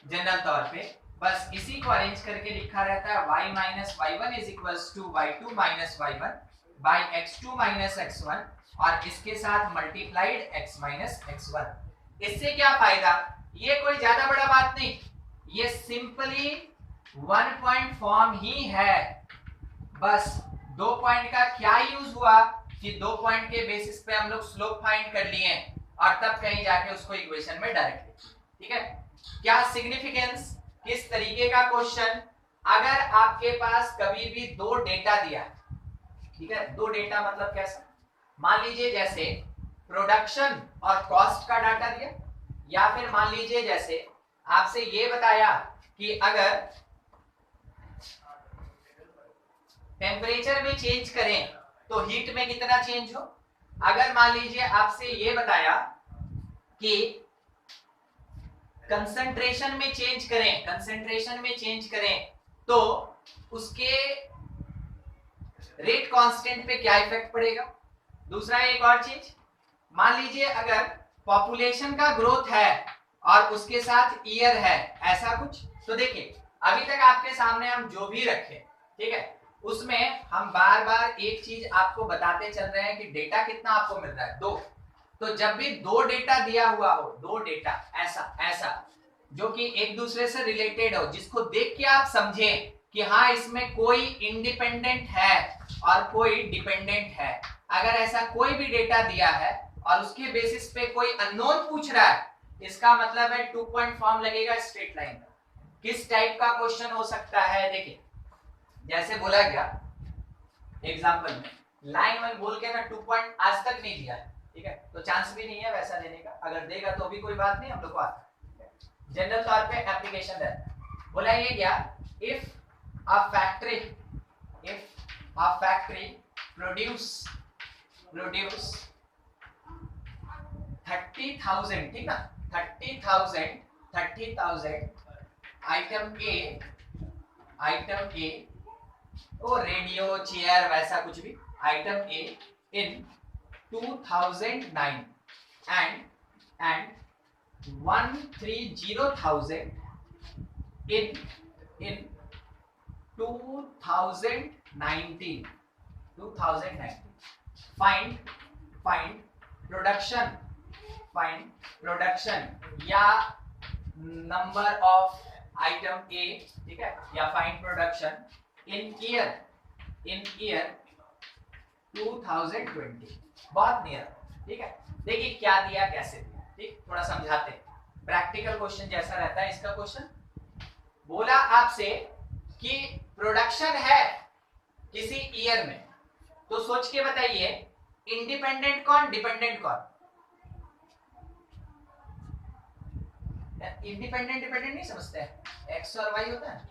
जनरल तौर पे, बस इसी को अरेंज करके लिखा रहता है y minus y1 is equals to y2 minus y1 by x2 minus x1 और इसके साथ मल्टीप्लाइड x माइनस x1। इससे क्या फायदा, ये कोई ज्यादा बड़ा बात नहीं, ये सिंपली वन पॉइंट फॉर्म ही है। बस दो पॉइंट का क्या यूज हुआ कि दो पॉइंट के बेसिस पे हम लोग स्लोप फाइंड कर लिए और तब कहीं जाके उसको इक्वेशन में डायरेक्ट, ठीक है। क्या सिग्निफिकेंस, किस तरीके का क्वेश्चन, अगर आपके पास कभी भी दो डेटा दिया, ठीक है, दो डेटा मतलब कैसा, मान लीजिए जैसे प्रोडक्शन और कॉस्ट का डाटा दिया, या फिर मान लीजिए जैसे आपसे ये बताया कि अगर टेम्परेचर में चेंज करें तो हीट में कितना चेंज हो। अगर मान लीजिए आपसे ये बताया कि कंसंट्रेशन में चेंज करें तो उसके रेट कांस्टेंट पे क्या इफेक्ट पड़ेगा। दूसरा एक और चीज, मान लीजिए अगर पॉपुलेशन का ग्रोथ है और उसके साथ ईयर है, ऐसा कुछ। तो देखिए अभी तक आपके सामने हम जो भी रखे, ठीक है, उसमें हम बार बार एक चीज आपको बताते चल रहे हैं कि डेटा कितना आपको मिल रहा है, दो। तो जब भी दो डेटा दिया हुआ हो, दो डेटा ऐसा जो कि एक दूसरे से रिलेटेड हो, जिसको देख के आप समझें कि हाँ इसमें कोई इंडिपेंडेंट है और कोई डिपेंडेंट है। अगर ऐसा कोई भी डेटा दिया है और उसके बेसिस पे कोई अननोन पूछ रहा है, इसका मतलब है 2 पॉइंट फॉर्म लगेगा स्ट्रेट लाइन का। किस टाइप का क्वेश्चन हो सकता है, देखिए जैसे बोला गया एग्जांपल में लाइन 1 बोल के ना 2 पॉइंट आज तक नहीं दिया है, ठीक है, तो चांस भी नहीं है वैसा देने का। अगर देगा तो भी कोई बात नहीं, हम लोग को आता है। जनरल तौर पे एप्लीकेशन है, बोला ये क्या, इफ अ फैक्ट्री प्रोड्यूस 30,000, ठीक ना, 30,000 आइटम ए वो रेडियो चेयर वैसा कुछ भी item A in 2009 and 130,000 in 2019 find production या नंबर ऑफ आइटम ए, ठीक है, या फाइंड प्रोडक्शन इन ईयर 2020। बहुत नियर, ठीक है। देखिए क्या दिया कैसे दिया, ठीक, थोड़ा समझाते हैं, प्रैक्टिकल क्वेश्चन जैसा रहता है इसका क्वेश्चन। बोला आपसे कि प्रोडक्शन है किसी ईयर में, तो सोच के बताइए इंडिपेंडेंट कौन डिपेंडेंट कौन? इंडिपेंडेंट डिपेंडेंट नहीं समझते हैं, एक्स और वाई होता है,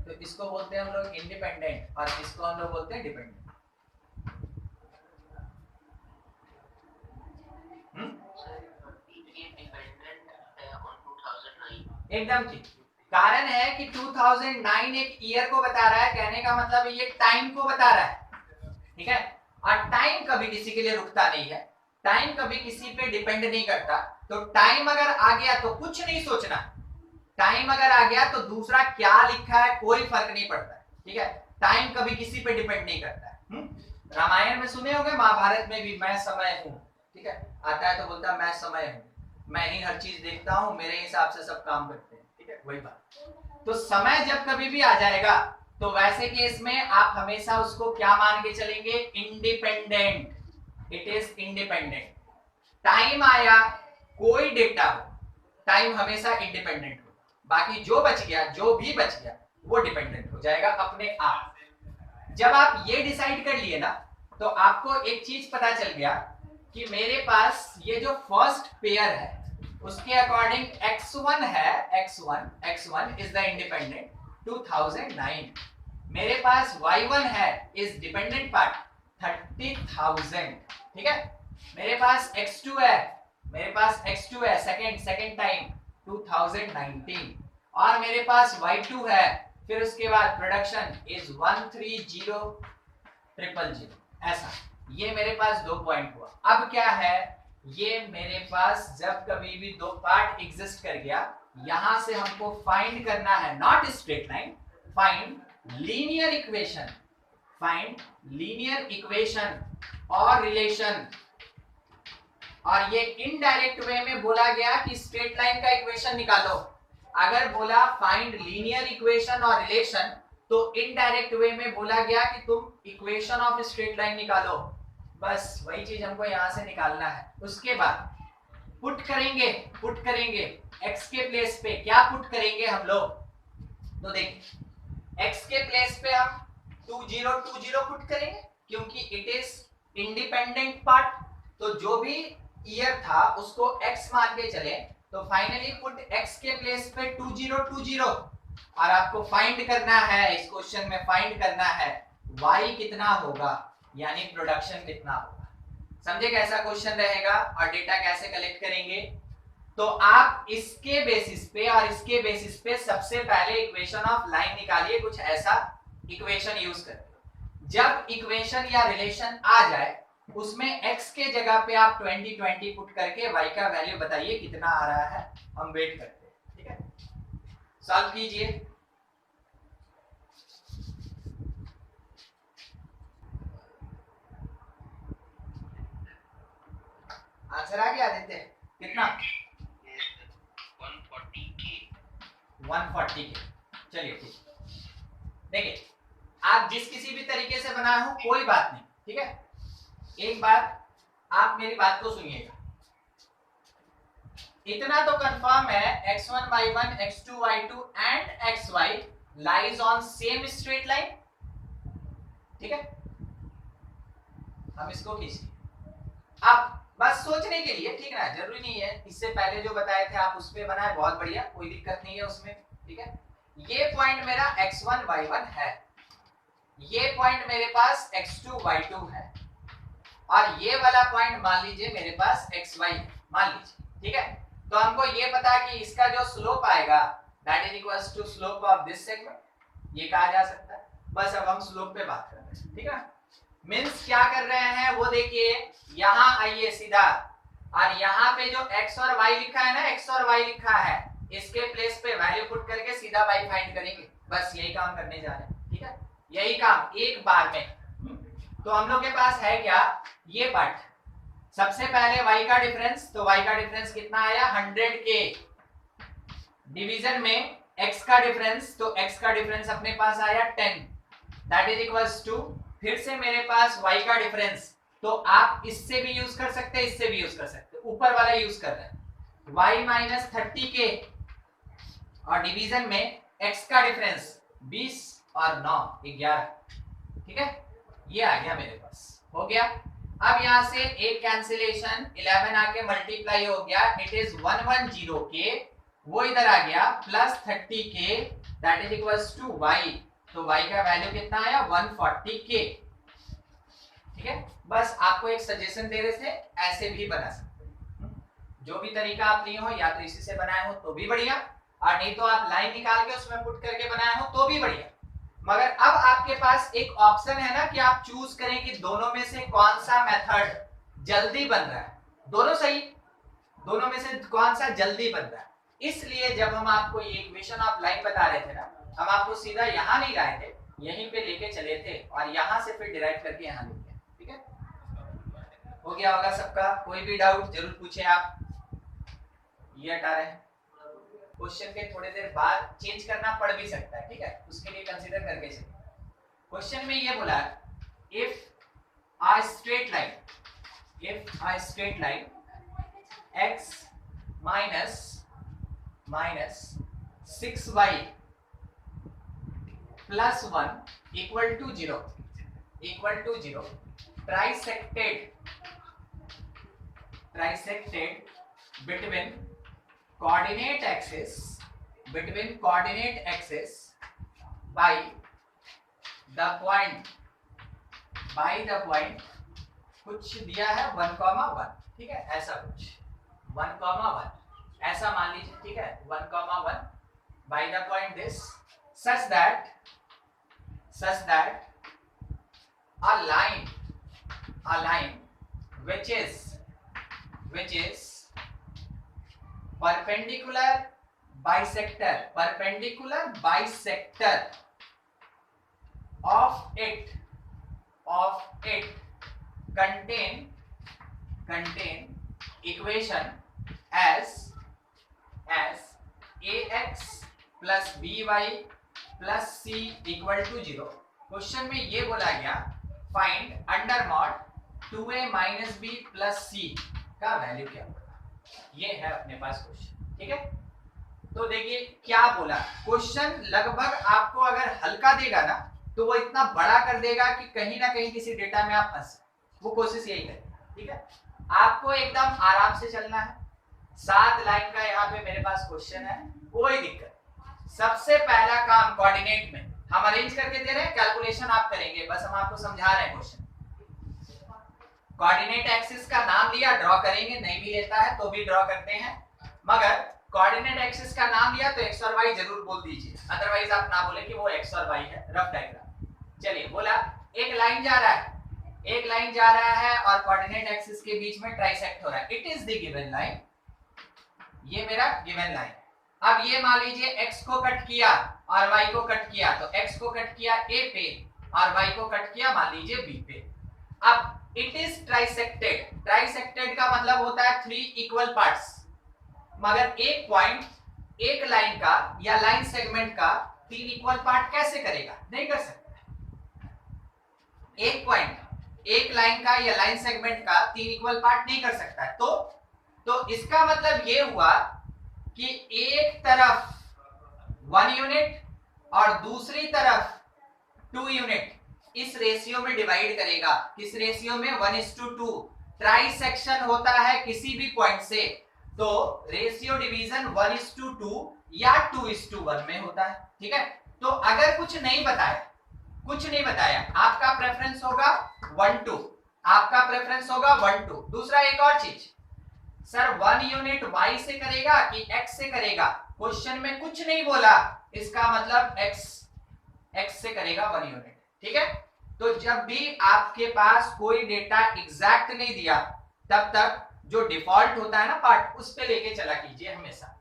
तो इसको बोलते हैं हम लोग इंडिपेंडेंट और इसको हम लोग बोलते हैं डिपेंडेंट। एकदम ठीक। कारण है कि 2009 एक ईयर को बता रहा है, कहने का मतलब ये टाइम को बता रहा है, ठीक है। और टाइम कभी किसी के लिए रुकता नहीं है, टाइम कभी किसी पे डिपेंड नहीं करता। तो टाइम अगर आ गया तो कुछ नहीं सोचना, टाइम अगर आ गया तो दूसरा क्या लिखा है कोई फर्क नहीं पड़ता, ठीक है। टाइम कभी किसी पे डिपेंड नहीं करता है। रामायण में सुने होंगे, महाभारत में भी मैं समय हूं, ठीक है, आता है तो बोलता है मैं समय हूं, मैं ही हर चीज देखता हूं, मेरे हिसाब से सब काम करते हैं, ठीक है, वही बात। तो समय जब कभी भी आ जाएगा तो वैसे केस में आप हमेशा उसको क्या मान के चलेंगे? Independent, it is independent. Time आया कोई डेटा हो, टाइम हमेशा इंडिपेंडेंट हो, बाकी जो बच गया, जो भी बच गया वो डिपेंडेंट हो जाएगा अपने आप। जब आप ये डिसाइड कर लिए ना, तो आपको एक चीज पता चल गया कि मेरे पास ये जो फर्स्ट पेयर है उसके अकॉर्डिंग x1 है, x1 इज द इंडिपेंडेंट 2009। मेरे पास y1 है इज डिपेंडेंट पार्ट 30,000, ठीक है। मेरे पास x2 है सेकंड टाइम 2019, और मेरे पास y2 है, फिर उसके बाद प्रोडक्शन इज 130,000, ऐसा। ये मेरे पास 2 पॉइंट हुआ। अब क्या है, ये मेरे पास जब कभी भी 2 पार्ट एग्जिस्ट कर गया, यहां से हमको फाइंड करना है not straight line, find linear equation और रिलेशन। और ये इनडायरेक्ट वे में बोला गया कि स्ट्रेट लाइन का इक्वेशन निकालो। अगर बोला फाइंड लीनियर इक्वेशन और रिलेशन, तो इनडायरेक्ट वे में बोला गया कि तुम इक्वेशन ऑफ स्ट्रेट लाइन निकालो। बस वही चीज हमको यहां से निकालना है। उसके बाद पुट करेंगे x के प्लेस पे। क्या पुट करेंगे हम लोग? तो देखिए x के प्लेस पे हम 2020 पुट करेंगे, क्योंकि इट इज इंडिपेंडेंट पार्ट। तो जो भी ईयर था उसको x मान के चले, तो फाइनली पुट x के प्लेस पे 2020। और आपको फाइंड करना है, इस क्वेश्चन में फाइंड करना है y कितना होगा, यानी प्रोडक्शन कितना होगा। समझे कैसा क्वेश्चन रहेगा और डेटा कैसे कलेक्ट करेंगे? तो आप इसके बेसिस पे और इसके बेसिस पे सबसे पहले इक्वेशन ऑफ लाइन निकालिए, कुछ ऐसा इक्वेशन यूज करके। जब इक्वेशन या रिलेशन आ जाए, उसमें x के जगह पे आप 2020 पुट करके y का वैल्यू बताइए कितना आ रहा है, हम वेट करते हैं, ठीक है। सॉल्व कीजिए। आंसर आ गया आदित्य? कितना? 140 के। चलिए ठीक, देखिए आप जिस किसी भी तरीके से बनाए हो कोई बात नहीं, ठीक है। एक बार आप मेरी बात को सुनिएगा। इतना तो कंफर्म है x1 y1 x2 y2 and xy lies on same straight line, ठीक है। हम इसको खींचिए। अब बस सोचने के लिए, ठीक है, जरूरी नहीं है इससे पहले जो बताए थे आप उस पे बनाए, बहुत बढ़िया, कोई दिक्कत नहीं है उसमें, ठीक है। ये पॉइंट मेरा x1 y1 है, ये पॉइंट मेरे पास x2 y2 है, और ये वाला पॉइंट मान लीजिए मेरे पास xy है, मान लीजिए, ठीक है। तो हमको ये पता कि इसका जो स्लोप आएगा that is equals to slope of this segment, ये कहा जा सकता है। बस अब हम स्लोप पे बात कर रहे हैं, ठीक है। मींस क्या कर रहे हैं वो देखिए, यहां आइए सीधा, और यहां पे जो x और y लिखा है ना, x और y लिखा है, इसके प्लेस पे वैल्यू पुट करके सीधा y फाइंड करेंगे। बस यही काम करने जा रहे हैं, ठीक है, यही काम एक बार में। तो हम लोग के पास है क्या, ये पार्ट। सबसे पहले y का डिफरेंस, तो y का डिफरेंस कितना आया 100 के डिवीजन में x का डिफरेंस, तो x का डिफरेंस अपने पास आया 10, दैट इज इक्वल्स टू, फिर से मेरे पास y का डिफरेंस, तो आप इससे भी यूज कर सकते हैं, इससे भी यूज कर सकते हैं, ऊपर वाला यूज कर रहे हैं, y माइनस 30k और डिवीजन में x का डिफरेंस 20 और 9 11, ठीक है, ये आ गया मेरे पास, हो गया। अब यहां से एक कैंसिलेशन 11 आके मल्टीप्लाई हो गया, इट इज 110k, वो इधर आ गया plus 30k that is equals to y, तो y का वैल्यू कितना आया 140k, ठीक है। बस आपको एक सजेशन दे रहे थे, ऐसे भी बना सकते हैं, जो भी तरीका आप लिए हो, या तो इसी से बनाए हो तो भी बढ़िया, और नहीं तो आप लाइन निकाल के उसमें पुट करके बनाए हो तो भी बढ़िया। मगर अब आपके पास एक ऑप्शन है ना कि आप चूज करें कि दोनों में से कौन सा मेथड जल्दी बन रहा है, दोनों सही, दोनों में से कौन सा जल्दी बन रहा है। इसलिए जब हम आपको ये इक्वेशन ऑफ लाइन बता रहे थे ना, हम आपको सीधा यहाँ नहीं लाए थे, यहीं पे लेके चले थे और यहाँ से फिर डिराइव करके यहाँ लेके, ठीक है। हो गया होगा सबका, कोई भी डाउट जरूर पूछे आप। ये हटा रहे हैं, क्वेश्चन के थोड़ी देर बाद चेंज करना पड़ भी सकता है, ठीक है, उसके लिए कंसीडर करके चलिए। क्वेश्चन में ये बोला if a straight line x minus 6y plus 1 equal to 0 trisected between coordinate axis by the point कुछ दिया है 1,1, ठीक है, ऐसा कुछ 1,1 ऐसा मान लीजिए, ठीक है, 1,1 by the point this such that a line which is perpendicular bisector of it contain equation as ax plus by plus c equal to 0। Question में ये बोला गया find under mod 2a minus b plus c का वैल्यू क्या होगा, ये है अपने पास क्वेश्चन, ठीक है। तो देखिए क्या बोला, क्वेश्चन लगभग आपको अगर हल्का देगा ना तो वो इतना बड़ा कर देगा कि कहीं ना कहीं किसी डेटा में आप फंस, वो कोशिश यही करेगा, ठीक है। आपको एकदम आराम से चलना है। 7 लाइन का यहाँ पे मेरे पास क्वेश्चन है, कोई दिक्कत। सबसे पहला काम कोऑर्डिनेट में हम अरेंज करके दे रहे हैं, कैलकुलेशन आप करेंगे, बस हम आपको समझा रहे हैं क्वेश्चन। कोऑर्डिनेट एक्सिस का नाम लिया, ड्रॉ करेंगे, नहीं भी लेता है तो भी ड्रॉ करते हैं, मगर कोऑर्डिनेट एक्सिस का नाम लिया तो x और y जरूर बोल दीजिए, अदरवाइज आप ना बोले कि वो x और y है, रफ डायग्राम। चलिए बोला एक लाइन जा रहा है और कोऑर्डिनेट एक्सिस के बीच में ट्राइसेक्ट हो रहा है, it is the given line, ये मेरा गिवन लाइन। अब ये मान लीजिए x को कट किया और y को कट किया, तो x को कट किया a पे और y को कट किया मान लीजिए b पे। अब इट इज ट्राइसेक्टेड का मतलब होता है 3 इक्वल पार्ट्स, मगर एक पॉइंट एक लाइन का या लाइन सेगमेंट का 3 इक्वल पार्ट कैसे करेगा, नहीं कर सकता। एक पॉइंट एक लाइन का या लाइन सेगमेंट का 3 इक्वल पार्ट नहीं कर सकता है, तो इसका मतलब ये हुआ कि एक तरफ 1 यूनिट और दूसरी तरफ 2 यूनिट इस रेशियो में डिवाइड करेगा, किस रेशियो में 1:2। ट्राइसेक्शन होता है किसी भी पॉइंट से तो रेशियो डिवीजन 1:2 या 2:1 में होता है, ठीक है। तो अगर कुछ नहीं बताया आपका प्रेफरेंस होगा 1:2, दूसरा एक और चीज, सर 1 यूनिट y से करेगा कि x से करेगा, क्वेश्चन में कुछ नहीं बोला, इसका मतलब x से करेगा 1 यूनिट, ठीक है। तो जब भी आपके पास कोई डेटा एग्जैक्ट नहीं दिया तब तक जो डिफॉल्ट होता है ना पार्ट, उस पे लेके चला कीजिए हमेशा।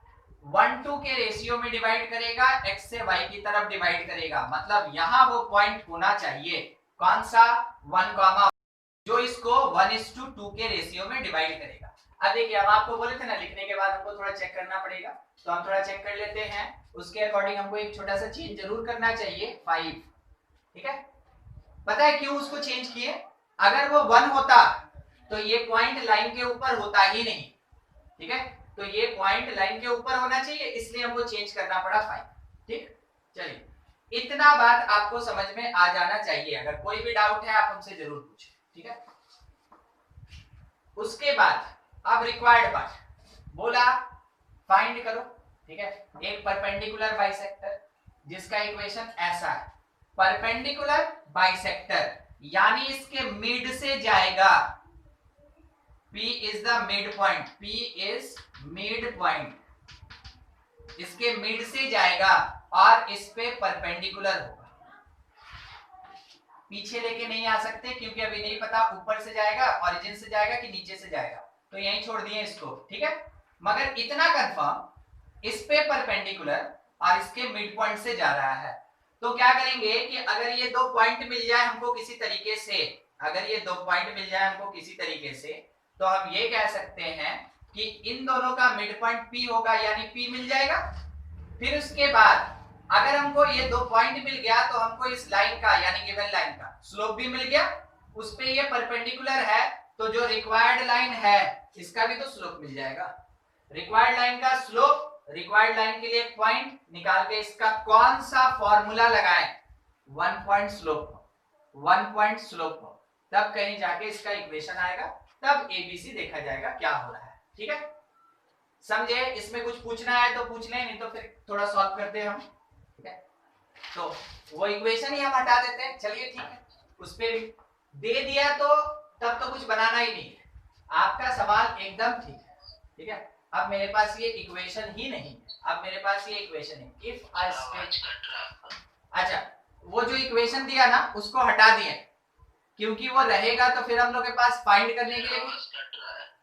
1:2 के रेशियो में डिवाइड करेगा, x से y की तरफ डिवाइड करेगा, मतलब यहां वो पॉइंट होना चाहिए कौन सा 1, जो इसको 1:2 के रेशियो में डिवाइड करेगा। अब देखिए हम आपको बोले थे ना लिखने के बाद हमको थोड़ा चेक करना पड़ेगा, तो हम थोड़ा चेक कर लेते हैं, उसके अकॉर्डिंग हमको एक छोटा सा चेंज जरूर करना चाहिए 5, ठीक है। पता है क्यों उसको चेंज किए, अगर वो 1 होता तो ये पॉइंट लाइन के ऊपर होता ही नहीं, ठीक है। तो ये पॉइंट लाइन के ऊपर होना चाहिए, इसलिए हमको चेंज करना पड़ा 5। ठीक, चलिए इतना बात आपको समझ में आ जाना चाहिए। अगर कोई भी डाउट है आप हमसे जरूर पूछें, ठीक है। उसके बाद अब रिक्वायर्ड पार्ट बोला फाइंड करो, ठीक है। एक परपेंडिकुलर बाइसेक्टर जिसका इक्वेशन ऐसा है, परपेंडिकुलर बाइसेक्टर यानी इसके मिड से जाएगा, P is the mid point, P is mid point, इसके मिड से जाएगा और इस पे परपेंडिकुलर होगा। पीछे लेके नहीं आ सकते क्योंकि अभी नहीं पता ऊपर से जाएगा, ओरिजिन से जाएगा कि नीचे से जाएगा, तो यहीं छोड़ दिए इसको, ठीक है। मगर इतना कंफर्म इस पे परपेंडिकुलर और इसके मिड पॉइंट से जा रहा है। तो क्या करेंगे कि अगर ये दो पॉइंट मिल जाए हमको किसी तरीके से, अगर ये दो पॉइंट मिल जाए हमको किसी तरीके से, तो हम ये कह सकते हैं कि इन दोनों का मिड पॉइंट P होगा, यानी P मिल जाएगा। फिर उसके बाद अगर हमको ये दो पॉइंट मिल गया तो हमको इस लाइन का यानी गिवन लाइन का स्लोप भी मिल गया, उस पे ये परपेंडिकुलर है, तो जो रिक्वायर्ड लाइन है इसका भी तो स्लोप मिल जाएगा। रिक्वायर्ड लाइन का स्लोप, रिक्वायर्ड लाइन के लिए एक पॉइंट निकाल के इसका कौन सा फॉर्मूला लगाएं, 1 पॉइंट स्लोप, 1 पॉइंट स्लोप, तब कहीं जाके इसका इक्वेशन आएगा, तब एबीसी देखा जाएगा क्या हो रहा है, ठीक है। समझे? इसमें कुछ पूछना है तो पूछ लें, नहीं तो फिर थोड़ा सॉल्व करते हैं हम, ठीक है। तो वो इक्वेशन ही हम हटा देते हैं, चलिए ठीक है। उस पे भी दे दिया तो तब तो कुछ बनाना ही नहीं है, आपका सवाल एकदम ठीक है, ठीक है। अब मेरे पास ये इक्वेशन ही नहीं है, अब मेरे पास ये इक्वेशन है, इफ आई स्टेट, अच्छा वो जो इक्वेशन दिया ना उसको हटा दिए, क्योंकि वो रहेगा तो फिर हम लोग के पास फाइंड करने के लिए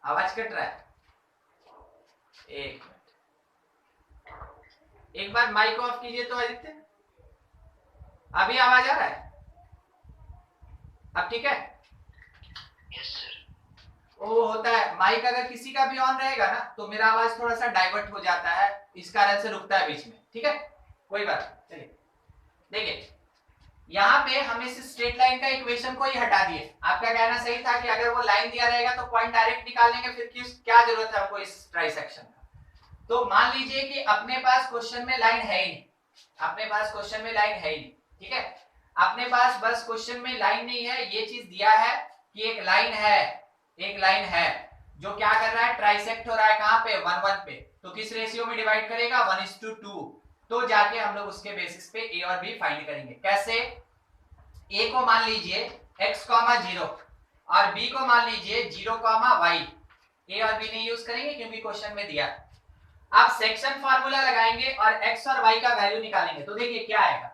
आवाज कट रहा है। एक मिनट, एक बार माइक ऑफ कीजिए तो आदित्य, अभी आवाज आ रहा है? अब ठीक है? Yes sir. वो होता है माइक अगर किसी का भी ऑन रहेगा ना तो मेरा आवाज थोड़ा सा डाइवर्ट हो जाता है, इस कारण से रुकता है बीच में, ठीक है, कोई बात नहीं। चलिए देखिए यहाँ पे हम इस स्ट्रेट लाइन का इक्वेशन को ही हटा दिए। आपका कहना सही था कि अगर वो लाइन दिया रहेगा तो पॉइंट डायरेक्ट निकाल लेंगे, फिर क्या जरूरत है हमको इस ट्राइसेक्शन का। तो मान लीजिए कि अपने पास क्वेश्चन में लाइन है ही नहीं, अपने पास क्वेश्चन में लाइन है ही नहीं, ठीक है। अपने पास बस क्वेश्चन में लाइन नहीं है, ये चीज दिया है कि एक लाइन है, एक लाइन है जो क्या कर रहा है, ट्राइसेक्ट हो रहा है, कहां पे, 1 1 पे, तो किस रेशियो में डिवाइड करेगा, 1:2। तो जाके हम लोग उसके बेसिस पे ए और बी फाइंड करेंगे। कैसे? ए को मान लीजिए x, 0 और b को मान लीजिए 0, y। ए और बी नहीं यूज करेंगे क्योंकि क्वेश्चन में दिया। आप सेक्शन फार्मूला लगाएंगे और x और y का वैल्यू निकालेंगे, तो देखिए क्या आएगा,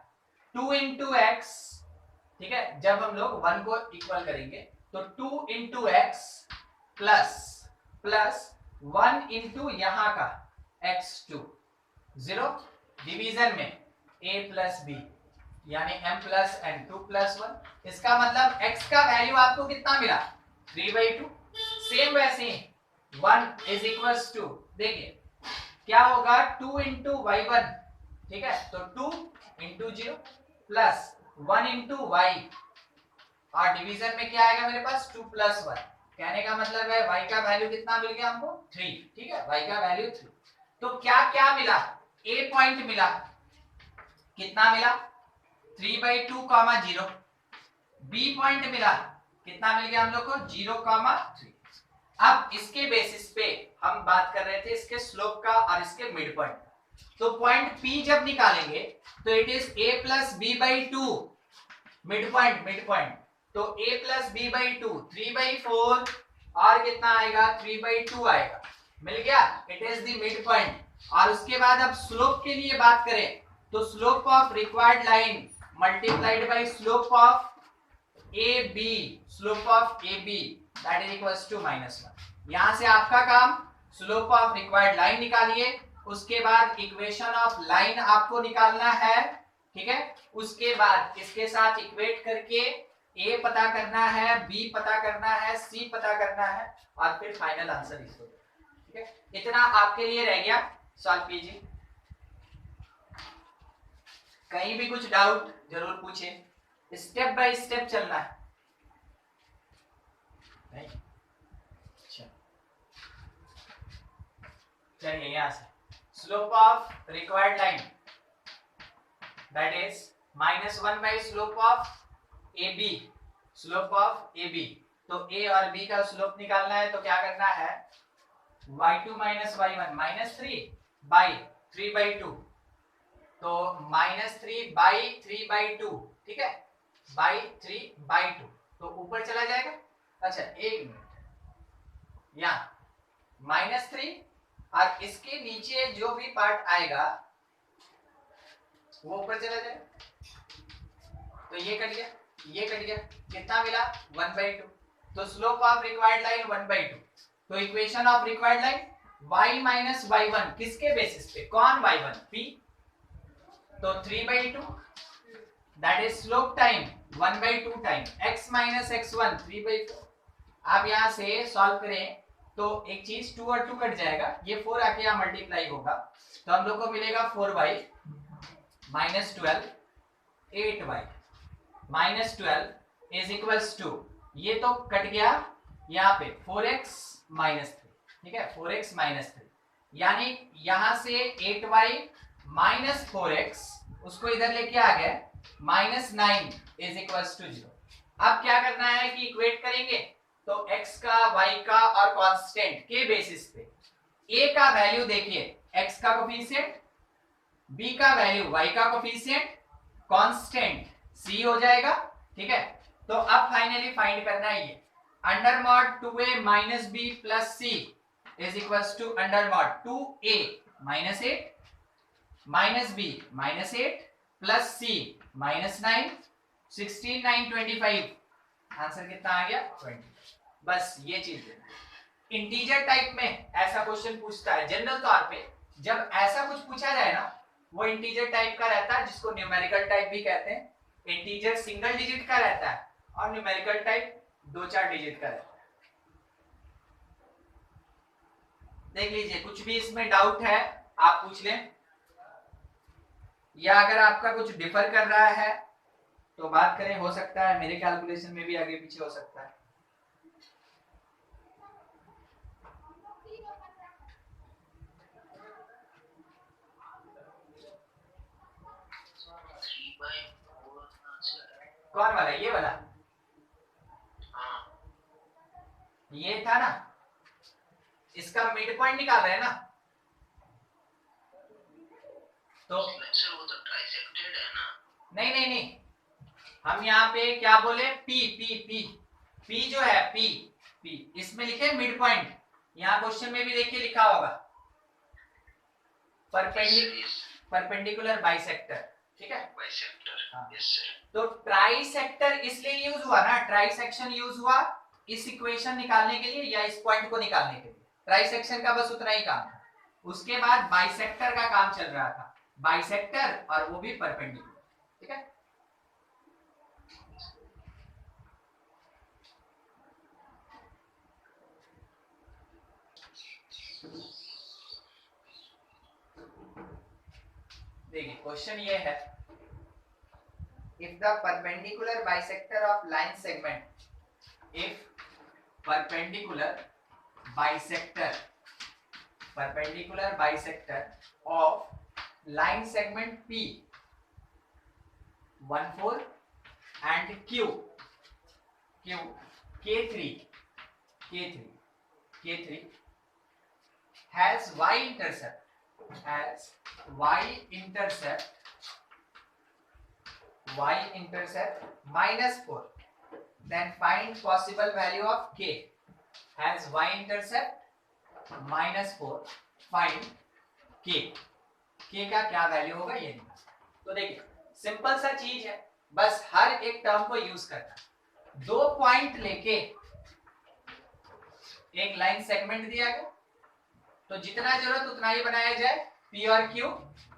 2 into x, ठीक है। जब हम लोग 1 को इक्वल करेंगे तो 2 into x प्लस 1 into यहाँ का x2, 0 डिवीजन में a प्लस b यानी m प्लस n 2 प्लस 1। इसका मतलब x का वैल्यू आपको कितना मिला, 3/2। सेम वैसे ही 1 इज इक्वल्स टू, देखिए क्या होगा, 2 into y1, ठीक है, तो 2 into 0 प्लस 1 into y, और डिवीजन में क्या आएगा मेरे पास, 2 प्लस 1। कहने का मतलब है y का वैल्यू कितना मिल गया हमको, 3, ठीक है, y का वैल्यू 3। तो क्या क्या मिला, a पॉइंट मिला, कितना मिला, 3/2, 0। b पॉइंट मिला, कितना मिल गया हम लोग को, 0, 3। अब इसके बेसिस पे हम बात कर रहे थे इसके स्लोप का और इसके मिड पॉइंट का। तो पॉइंट p जब निकालेंगे तो it is a plus b/2, mid point, तो a प्लस b/2, 3/4 और कितना आएगा, 3/2 आएगा, मिल गया, it is the mid point. और उसके बाद अब स्लोप के लिए बात करें तो slope of required line multiplied by slope of AB, slope of AB that is equals to -1। यहां से आपका काम स्लोप ऑफ रिक्वायर्ड लाइन निकालिए, उसके बाद इक्वेशन ऑफ लाइन आपको निकालना है, ठीक है। उसके बाद इसके साथ इक्वेट करके A पता करना है, B पता करना है, C पता करना है और फिर फाइनल आंसर इसको, ठीक है। इतना आपके लिए रह गया, सॉल्व कीजिए। कहीं भी कुछ डाउट जरूर पूछें, स्टेप बाय स्टेप चलना है, नहीं? अच्छा चलिए यहां से slope of required line that is -1 by slope of A B, slope of A B. तो ए और बी का स्लोप निकालना है तो क्या करना है, y2 माइनस y1 -3 बाई 3/2, तो -3/3/2, ठीक है, बाई 3/2, तो ऊपर चला जाएगा। अच्छा एक मिनट, यहाँ -3 और इसके नीचे जो भी पार्ट आएगा वो ऊपर चला जाएगा, तो ये कट गया, ये कट गया, कितना मिला 1/2। तो स्लोप ऑफ रिक्वायर्ड लाइन 1/2। तो equation of required line y minus y1 किसके बेसिस पे, कौन y1 p, तो 3/2 that is slope time 1/2 time x minus x1 3/4। आप यहां से सॉल्व करें तो एक चीज 2 और 2 कट जाएगा, ये 4 आके यहां मल्टीप्लाई होगा, तो हम लोग को मिलेगा 4y minus 12 8y minus 12 is equals to, ये तो कट गया यहाँ पे 4x माइनस 3, ठीक है 4x माइनस 3, यानी यहां से 8y माइनस 4x उसको इधर लेके आ गए -9 इज इक्वल्स टू 0। अब क्या करना है कि इक्वेट करेंगे, तो x का y का और कांस्टेंट के बेसिस पे a का वैल्यू देखिए x का कोफिशिएंट, b का वैल्यू y का कोफिशिएंट, कांस्टेंट c हो जाएगा, ठीक है। तो अब फाइनली फाइंड करना है ये under mod 2a minus b plus c is equals to under mod 2a minus 8 minus b minus 8 plus c minus 9 16 9 25, answer कितना आ गया 20। बस ये चीज देना है। इंटीजर टाइप में ऐसा क्वेश्चन पूछता है जनरल तौर पे, जब ऐसा कुछ पूछा जाए ना वो इंटीजर टाइप का रहता है, जिसको न्यूमेरिकल टाइप भी कहते हैं। इंटीजर सिंगल डिजिट का रहता है और न्यूमेरिकल टाइप 2-4 डिजिट का रहता है। देख लीजिए, कुछ भी इसमें डाउट है आप पूछ लें, या अगर आपका कुछ डिफर कर रहा है तो बात करें, हो सकता है मेरे कैलकुलेशन में भी आगे पीछे हो सकता है। कौन वाला, ये वाला, ये था ना, इसका मिड पॉइंट निकाल रहे हैं ना, तो सर वो तो ट्राइसेक्टेड है ना। नहीं नहीं नहीं, हम यहाँ पे क्या बोले, पी पी पी पी जो है पी पी, इसमें लिखे मिड पॉइंट, यहाँ क्वेश्चन में भी देखिए लिखा होगा परपेंडिकुलर बाइसेक्टर, ठीक है बाइसेक्टर, हाँ। Yes sir. तो ट्राइसेक्टर इसलिए यूज हुआ ना, ट्राइसेक्शन यूज हुआ इस इक्वेशन निकालने के लिए या इस पॉइंट को निकालने के लिए, ट्राइसेक्शन का बस उतना ही काम था। उसके बाद बाइसेक्टर का काम चल रहा था, बाइसेक्टर और वो भी परपेंडिकुलर, ठीक है। देखिए क्वेश्चन ये है, if the perpendicular bisector of line segment, if perpendicular bisector of line segment P 14 and Q K3 has y intercept -4, then find possible value of k, has y intercept -4, find k का क्या वैल्यू होगा ये निकालना। तो देखिए सिंपल सा चीज है, बस हर एक टर्म को यूज करना, 2 पॉइंट लेके एक लाइन सेगमेंट दिया गया, तो जितना जरूरत उतना ही बनाया जाए, P और Q,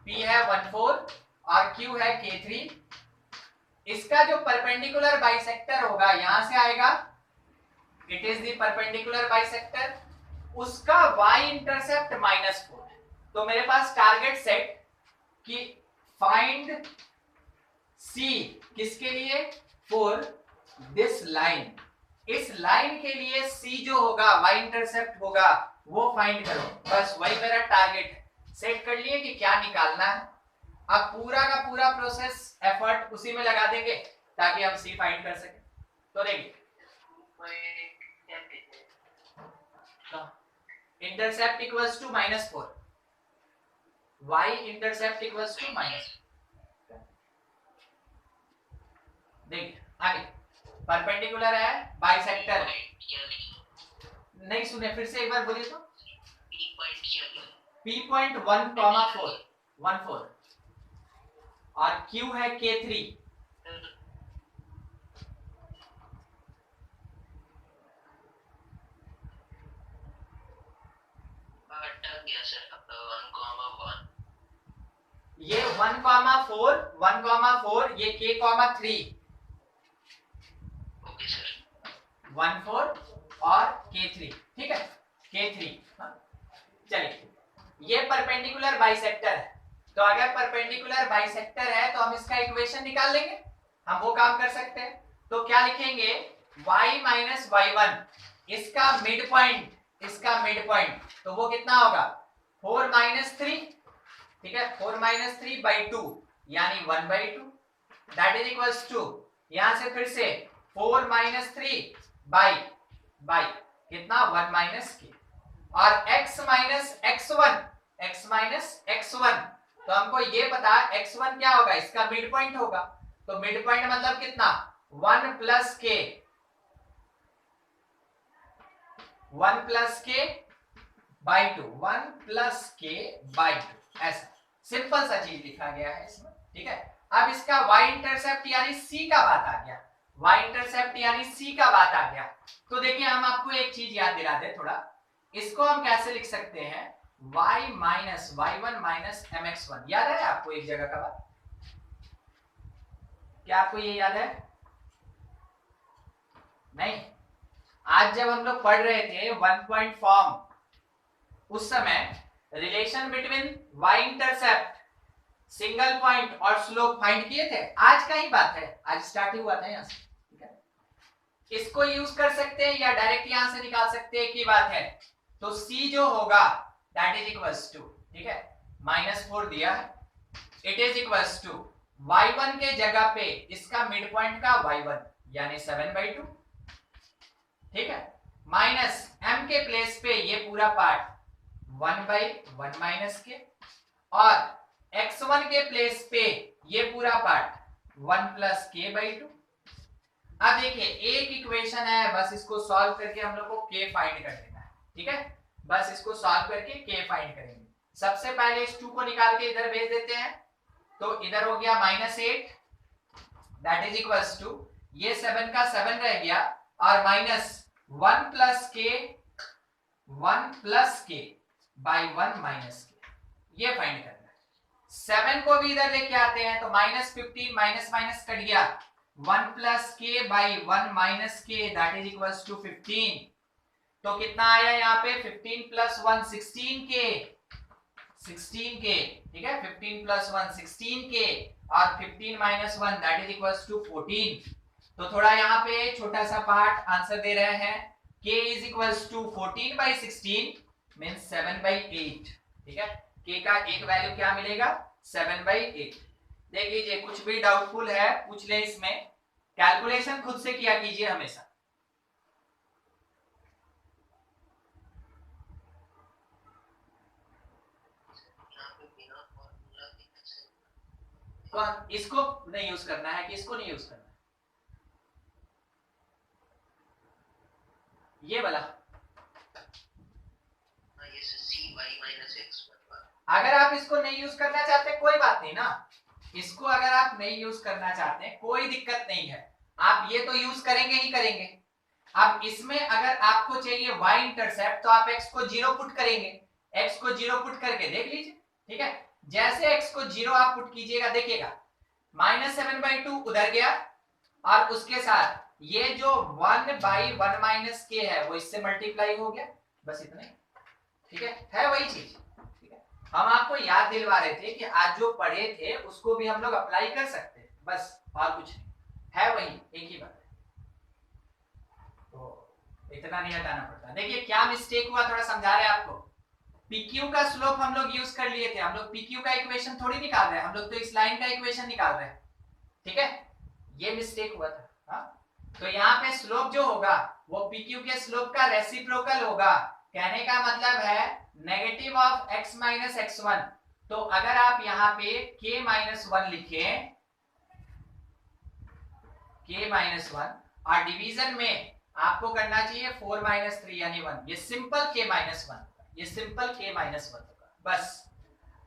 P है 14 और Q है K3। इसका जो परपेंडिकुलर बाइसेक्टर होगा यहां से आएगा, it is the perpendicular bisector, उसका y इंटरसेप्ट -4 है। तो मेरे पास टारगेट सेट कि फाइंड C किसके लिए, फॉर दिस लाइन, इस लाइन के लिए सी जो होगा y इंटरसेप्ट होगा वो फाइंड करो, बस वही मेरा टारगेट है। सेट कर लिए कि क्या निकालना है। अब पूरा का पूरा प्रोसेस एफर्ट उसी में लगा देंगे ताकि हम सी फाइंड कर सके। तो देखिए intercept equals to -4, y intercept equals to minus, देखिए आगे परपेंडिकुलर है बाइसेक्टर, नहीं सुने फिर से एक बार बोलिए तो। P.1, 14 और Q है K3, ये 1,4 1,4 ये K,3 ओके सर 1,4 और K3, ठीक है K3। चलिए ये परपेंडिकुलर बाइसेक्टर है, तो अगर परपेंडिकुलर बाइसेक्टर है तो हम इसका इक्वेशन निकाल लेंगे, हम वो काम कर सकते हैं। तो क्या लिखेंगे y माइनस y1, इसका मिड पॉइंट तो वो कितना होगा 4 माइनस 3, ठीक है 4 माइनस 3 बाई 2 यानी 1/2 दैट इज इक्वल्स टू, यहां से फिर से 4 माइनस 3 बाई कितना 1 माइनस के, और x माइनस x1 तो हमको ये पता x1 क्या होगा, इसका मिड पॉइंट होगा, तो मिड पॉइंट मतलब कितना 1 प्लस के बाई 2 1 प्लस के बाई 2, ऐसा सिंपल सा चीज लिखा गया है इसमें, ठीक है। अब इसका y इंटरसेप्ट यानी c का बात आ गया, y इंटरसेप्ट यानी c का बात आ गया। तो देखिए हम आपको एक चीज याद दिला दे थोड़ा, इसको हम कैसे लिख सकते हैं y minus y1 minus mx1, याद है आपको एक जगह का बात, क्या आपको ये याद है? नहीं, आज जब हम लोग पढ़ रहे थे 1 पॉइंट फॉर्म, उस समय relation between y intercept single point और स्लोप फाइंड किए थे, आज का ही बात है, आज स्टार्ट ही हुआ था यहाँ से, ठीक है। इसको यूज कर सकते हैं या डायरेक्ट यहां से निकाल सकते हैं की बात है। तो c जो होगा दैट इज इक्वल्स टू, ठीक है -4 दिया है, it is equals to y1 के जगह पे इसका मिड पॉइंट का y1 यानी 7/2, ठीक है, माइनस m के प्लेस पे ये पूरा पार्ट 1/1 माइनस के, और x1 के प्लेस पे ये पूरा पार्ट 1 प्लस k/2। अब देखिए एक इक्वेशन है, बस इसको सॉल्व करके हम लोग को k फाइंड कर लेना है, ठीक है, बस इसको सॉल्व करके k फाइंड करेंगे। सबसे पहले इस 2 को निकाल के इधर भेज देते हैं, तो इधर हो गया -8 दैट इज इक्वल्स टू, ये 7 का 7 रह गया, और माइनस 1 प्लस के बाई 1 माइनस के, ये फाइंड करना है। 7 को भी इधर लेके आते हैं तो -15 माइनस कट गया, 1 प्लस के बाई 1 माइनस के दैट इज इक्वल्स टू 15, तो कितना आया यहाँ पे 15 प्लस 1 16 के, ठीक है 15 प्लस 1 16 के, और 15 minus 1 that is equals to 14। तो थोड़ा यहाँ पे छोटा सा पार्ट आंसर दे रहे हैं, k is equals to 14/16 means 7/8, ठीक है, k का एक वैल्यू क्या मिलेगा 7/8। देख लीजिए कुछ भी डाउटफुल है पूछ ले, इसमें कैलकुलेशन खुद से किया कीजिए हमेशा। कौन इसको नहीं यूज करना है, किसको नहीं यूज करना है, ये वाला। अगर आप इसको नहीं यूज करना चाहते कोई बात नहीं ना, इसको अगर आप नहीं यूज करना चाहते कोई दिक्कत नहीं है, आप ये तो यूज करेंगे ही करेंगे। अब इसमें अगर आपको चाहिए y इंटरसेप्ट तो आप x को 0 पुट करेंगे, x को 0 पुट करके देख लीजिए, ठीक है, जैसे x को 0 आप पुट कीजिएगा देखिएगा -7/2 उधर गया, और उसके साथ ये जो 1/1 माइनस के है वो इससे मल्टीप्लाई हो गया, बस इतना ही, ठीक है वही चीज, ठीक है। हम आपको याद दिलवा रहे थे कि आज जो पढ़े थे उसको भी हम लोग अप्लाई कर सकते हैं, बस और कुछ नहीं है, वही एक ही बात है। इतना नहीं हटाना पड़ता। देखिए क्या मिस्टेक हुआ, थोड़ा समझा रहे हैं आपको। PQ का स्लोप हम लोग यूज कर लिए थे, हम लोग PQ का इक्वेशन थोड़ी निकाल रहे हैं, हम लोग तो इस लाइन का इक्वेशन निकाल रहे हैं, ठीक है, ये मिस्टेक हुआ था। हाँ? तो यहाँ पे स्लोप जो होगा वो PQ के स्लोप का रेसिप्रोकल होगा। कहने का मतलब है negative of x minus x1। तो अगर आप यहाँ पे k माइनस 1 लिखें, k माइनस 1, और डिवीजन में आपको करना चाहिए 4 माइनस 3 यानी 1, ये सिंपल k माइनस 1, ये सिंपल k माइनस 1 होगा बस।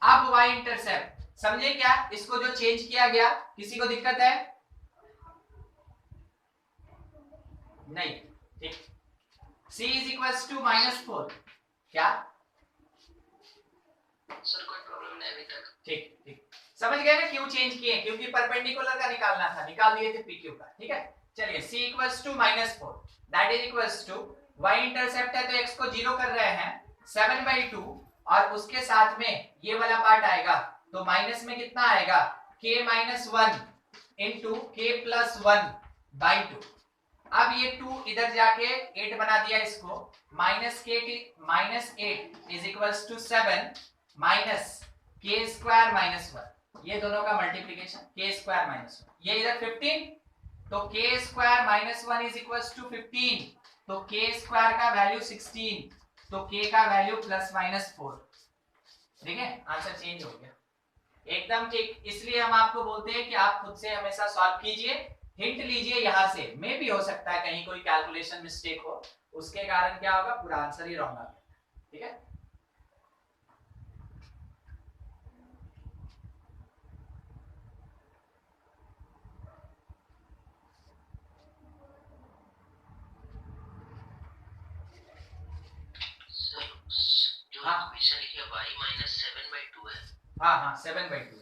अब y इंटरसेप्ट समझे क्या, इसको जो चेंज किया गया, किसी को दिक्कत है? नहीं, ठीक। c इज इक्वल्स टू -4, क्या सर कोई प्रॉब्लम नहीं अभी तक। ठीक ठीक, समझ गए ना क्यों चेंज किए, क्योंकि परपेंडिकुलर का निकालना था, निकाल दिए थे PQ का, ठीक है। चलिए c equals to -4 that is equals to y intercept है तो x को 0 कर रहे हैं 7/2, और उसके साथ में ये वाला पार्ट आएगा, तो माइनस में कितना आएगा, k minus 1 into k plus 1/2। अब ये 2 इधर जाके 8 बना दिया इसको, -8 is equals to 7 minus k square minus 1, ये दोनों का मल्टीप्लीकेशन k स्क्वायर माइनस 1, ये इधर 15, तो k square minus 1 is equals to 15, तो k स्क्वायर का वैल्यू 16, तो k का वैल्यू प्लस माइनस 4, ठीक है, आंसर चेंज हो गया एकदम ठीक। इसलिए हम आपको बोलते हैं कि आप खुद से हमेशा सॉल्व कीजिए, हिंट लीजिए यहाँ से, मे भी हो सकता है कहीं कोई कैलकुलेशन मिस्टेक हो, उसके कारण क्या होगा, पूरा आंसर ही रॉन्ग आ गया, ठीक है। सर जो हाँ। इक्वेशन लिखी है y माइनस 7/2 है, हाँ हाँ 7/2,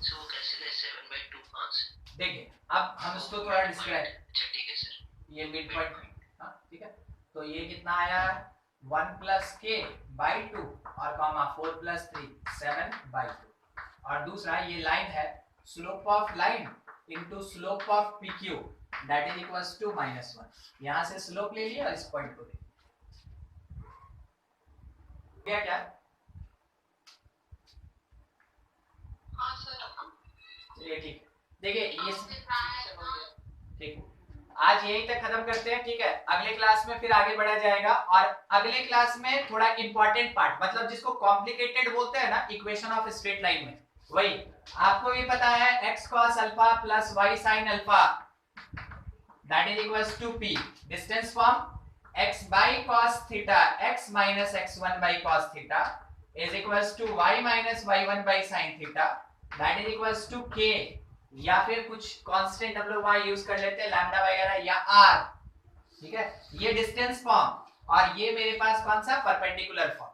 सो वो कैसे ले 7/2 कहाँ से? देखिए अब हम इसको थोड़ा डिस्क्राइब, अच्छा ठीक है सर, ये मिड पॉइंट, हाँ ठीक है, तो ये कितना आया 1 प्लस k/2 और कॉमा 4 प्लस 3 7/2, और दूसरा ये लाइन है slope of line into slope of PQ that is equals to -1, यहां से स्लोप ले लिया और इस पॉइंट को ले लिया, क्या हाँ सर। चलिए ठीक, देखिए ये ठीक, आज यहीं तक खत्म करते हैं, ठीक है। अगले क्लास में फिर आगे बढ़ा जाएगा, और अगले क्लास में थोड़ा इंपॉर्टेंट पार्ट, मतलब जिसको कॉम्प्लिकेटेड बोलते हैं ना इक्वेशन ऑफ स्ट्रेट लाइन में, वही आपको भी पता है x cos alpha plus y sin alpha that is equals to p, distance form x by cos theta x minus x1 by cos theta is equals to y minus y1 by sin theta that is equals to k, या फिर कुछ कांस्टेंट हम लोग वहां यूज कर लेते हैं लैम्डा वगैरह या r, ठीक है। ये डिस्टेंस फॉर्म, और ये मेरे पास कौन सा परपेंडिकुलर फॉर्म।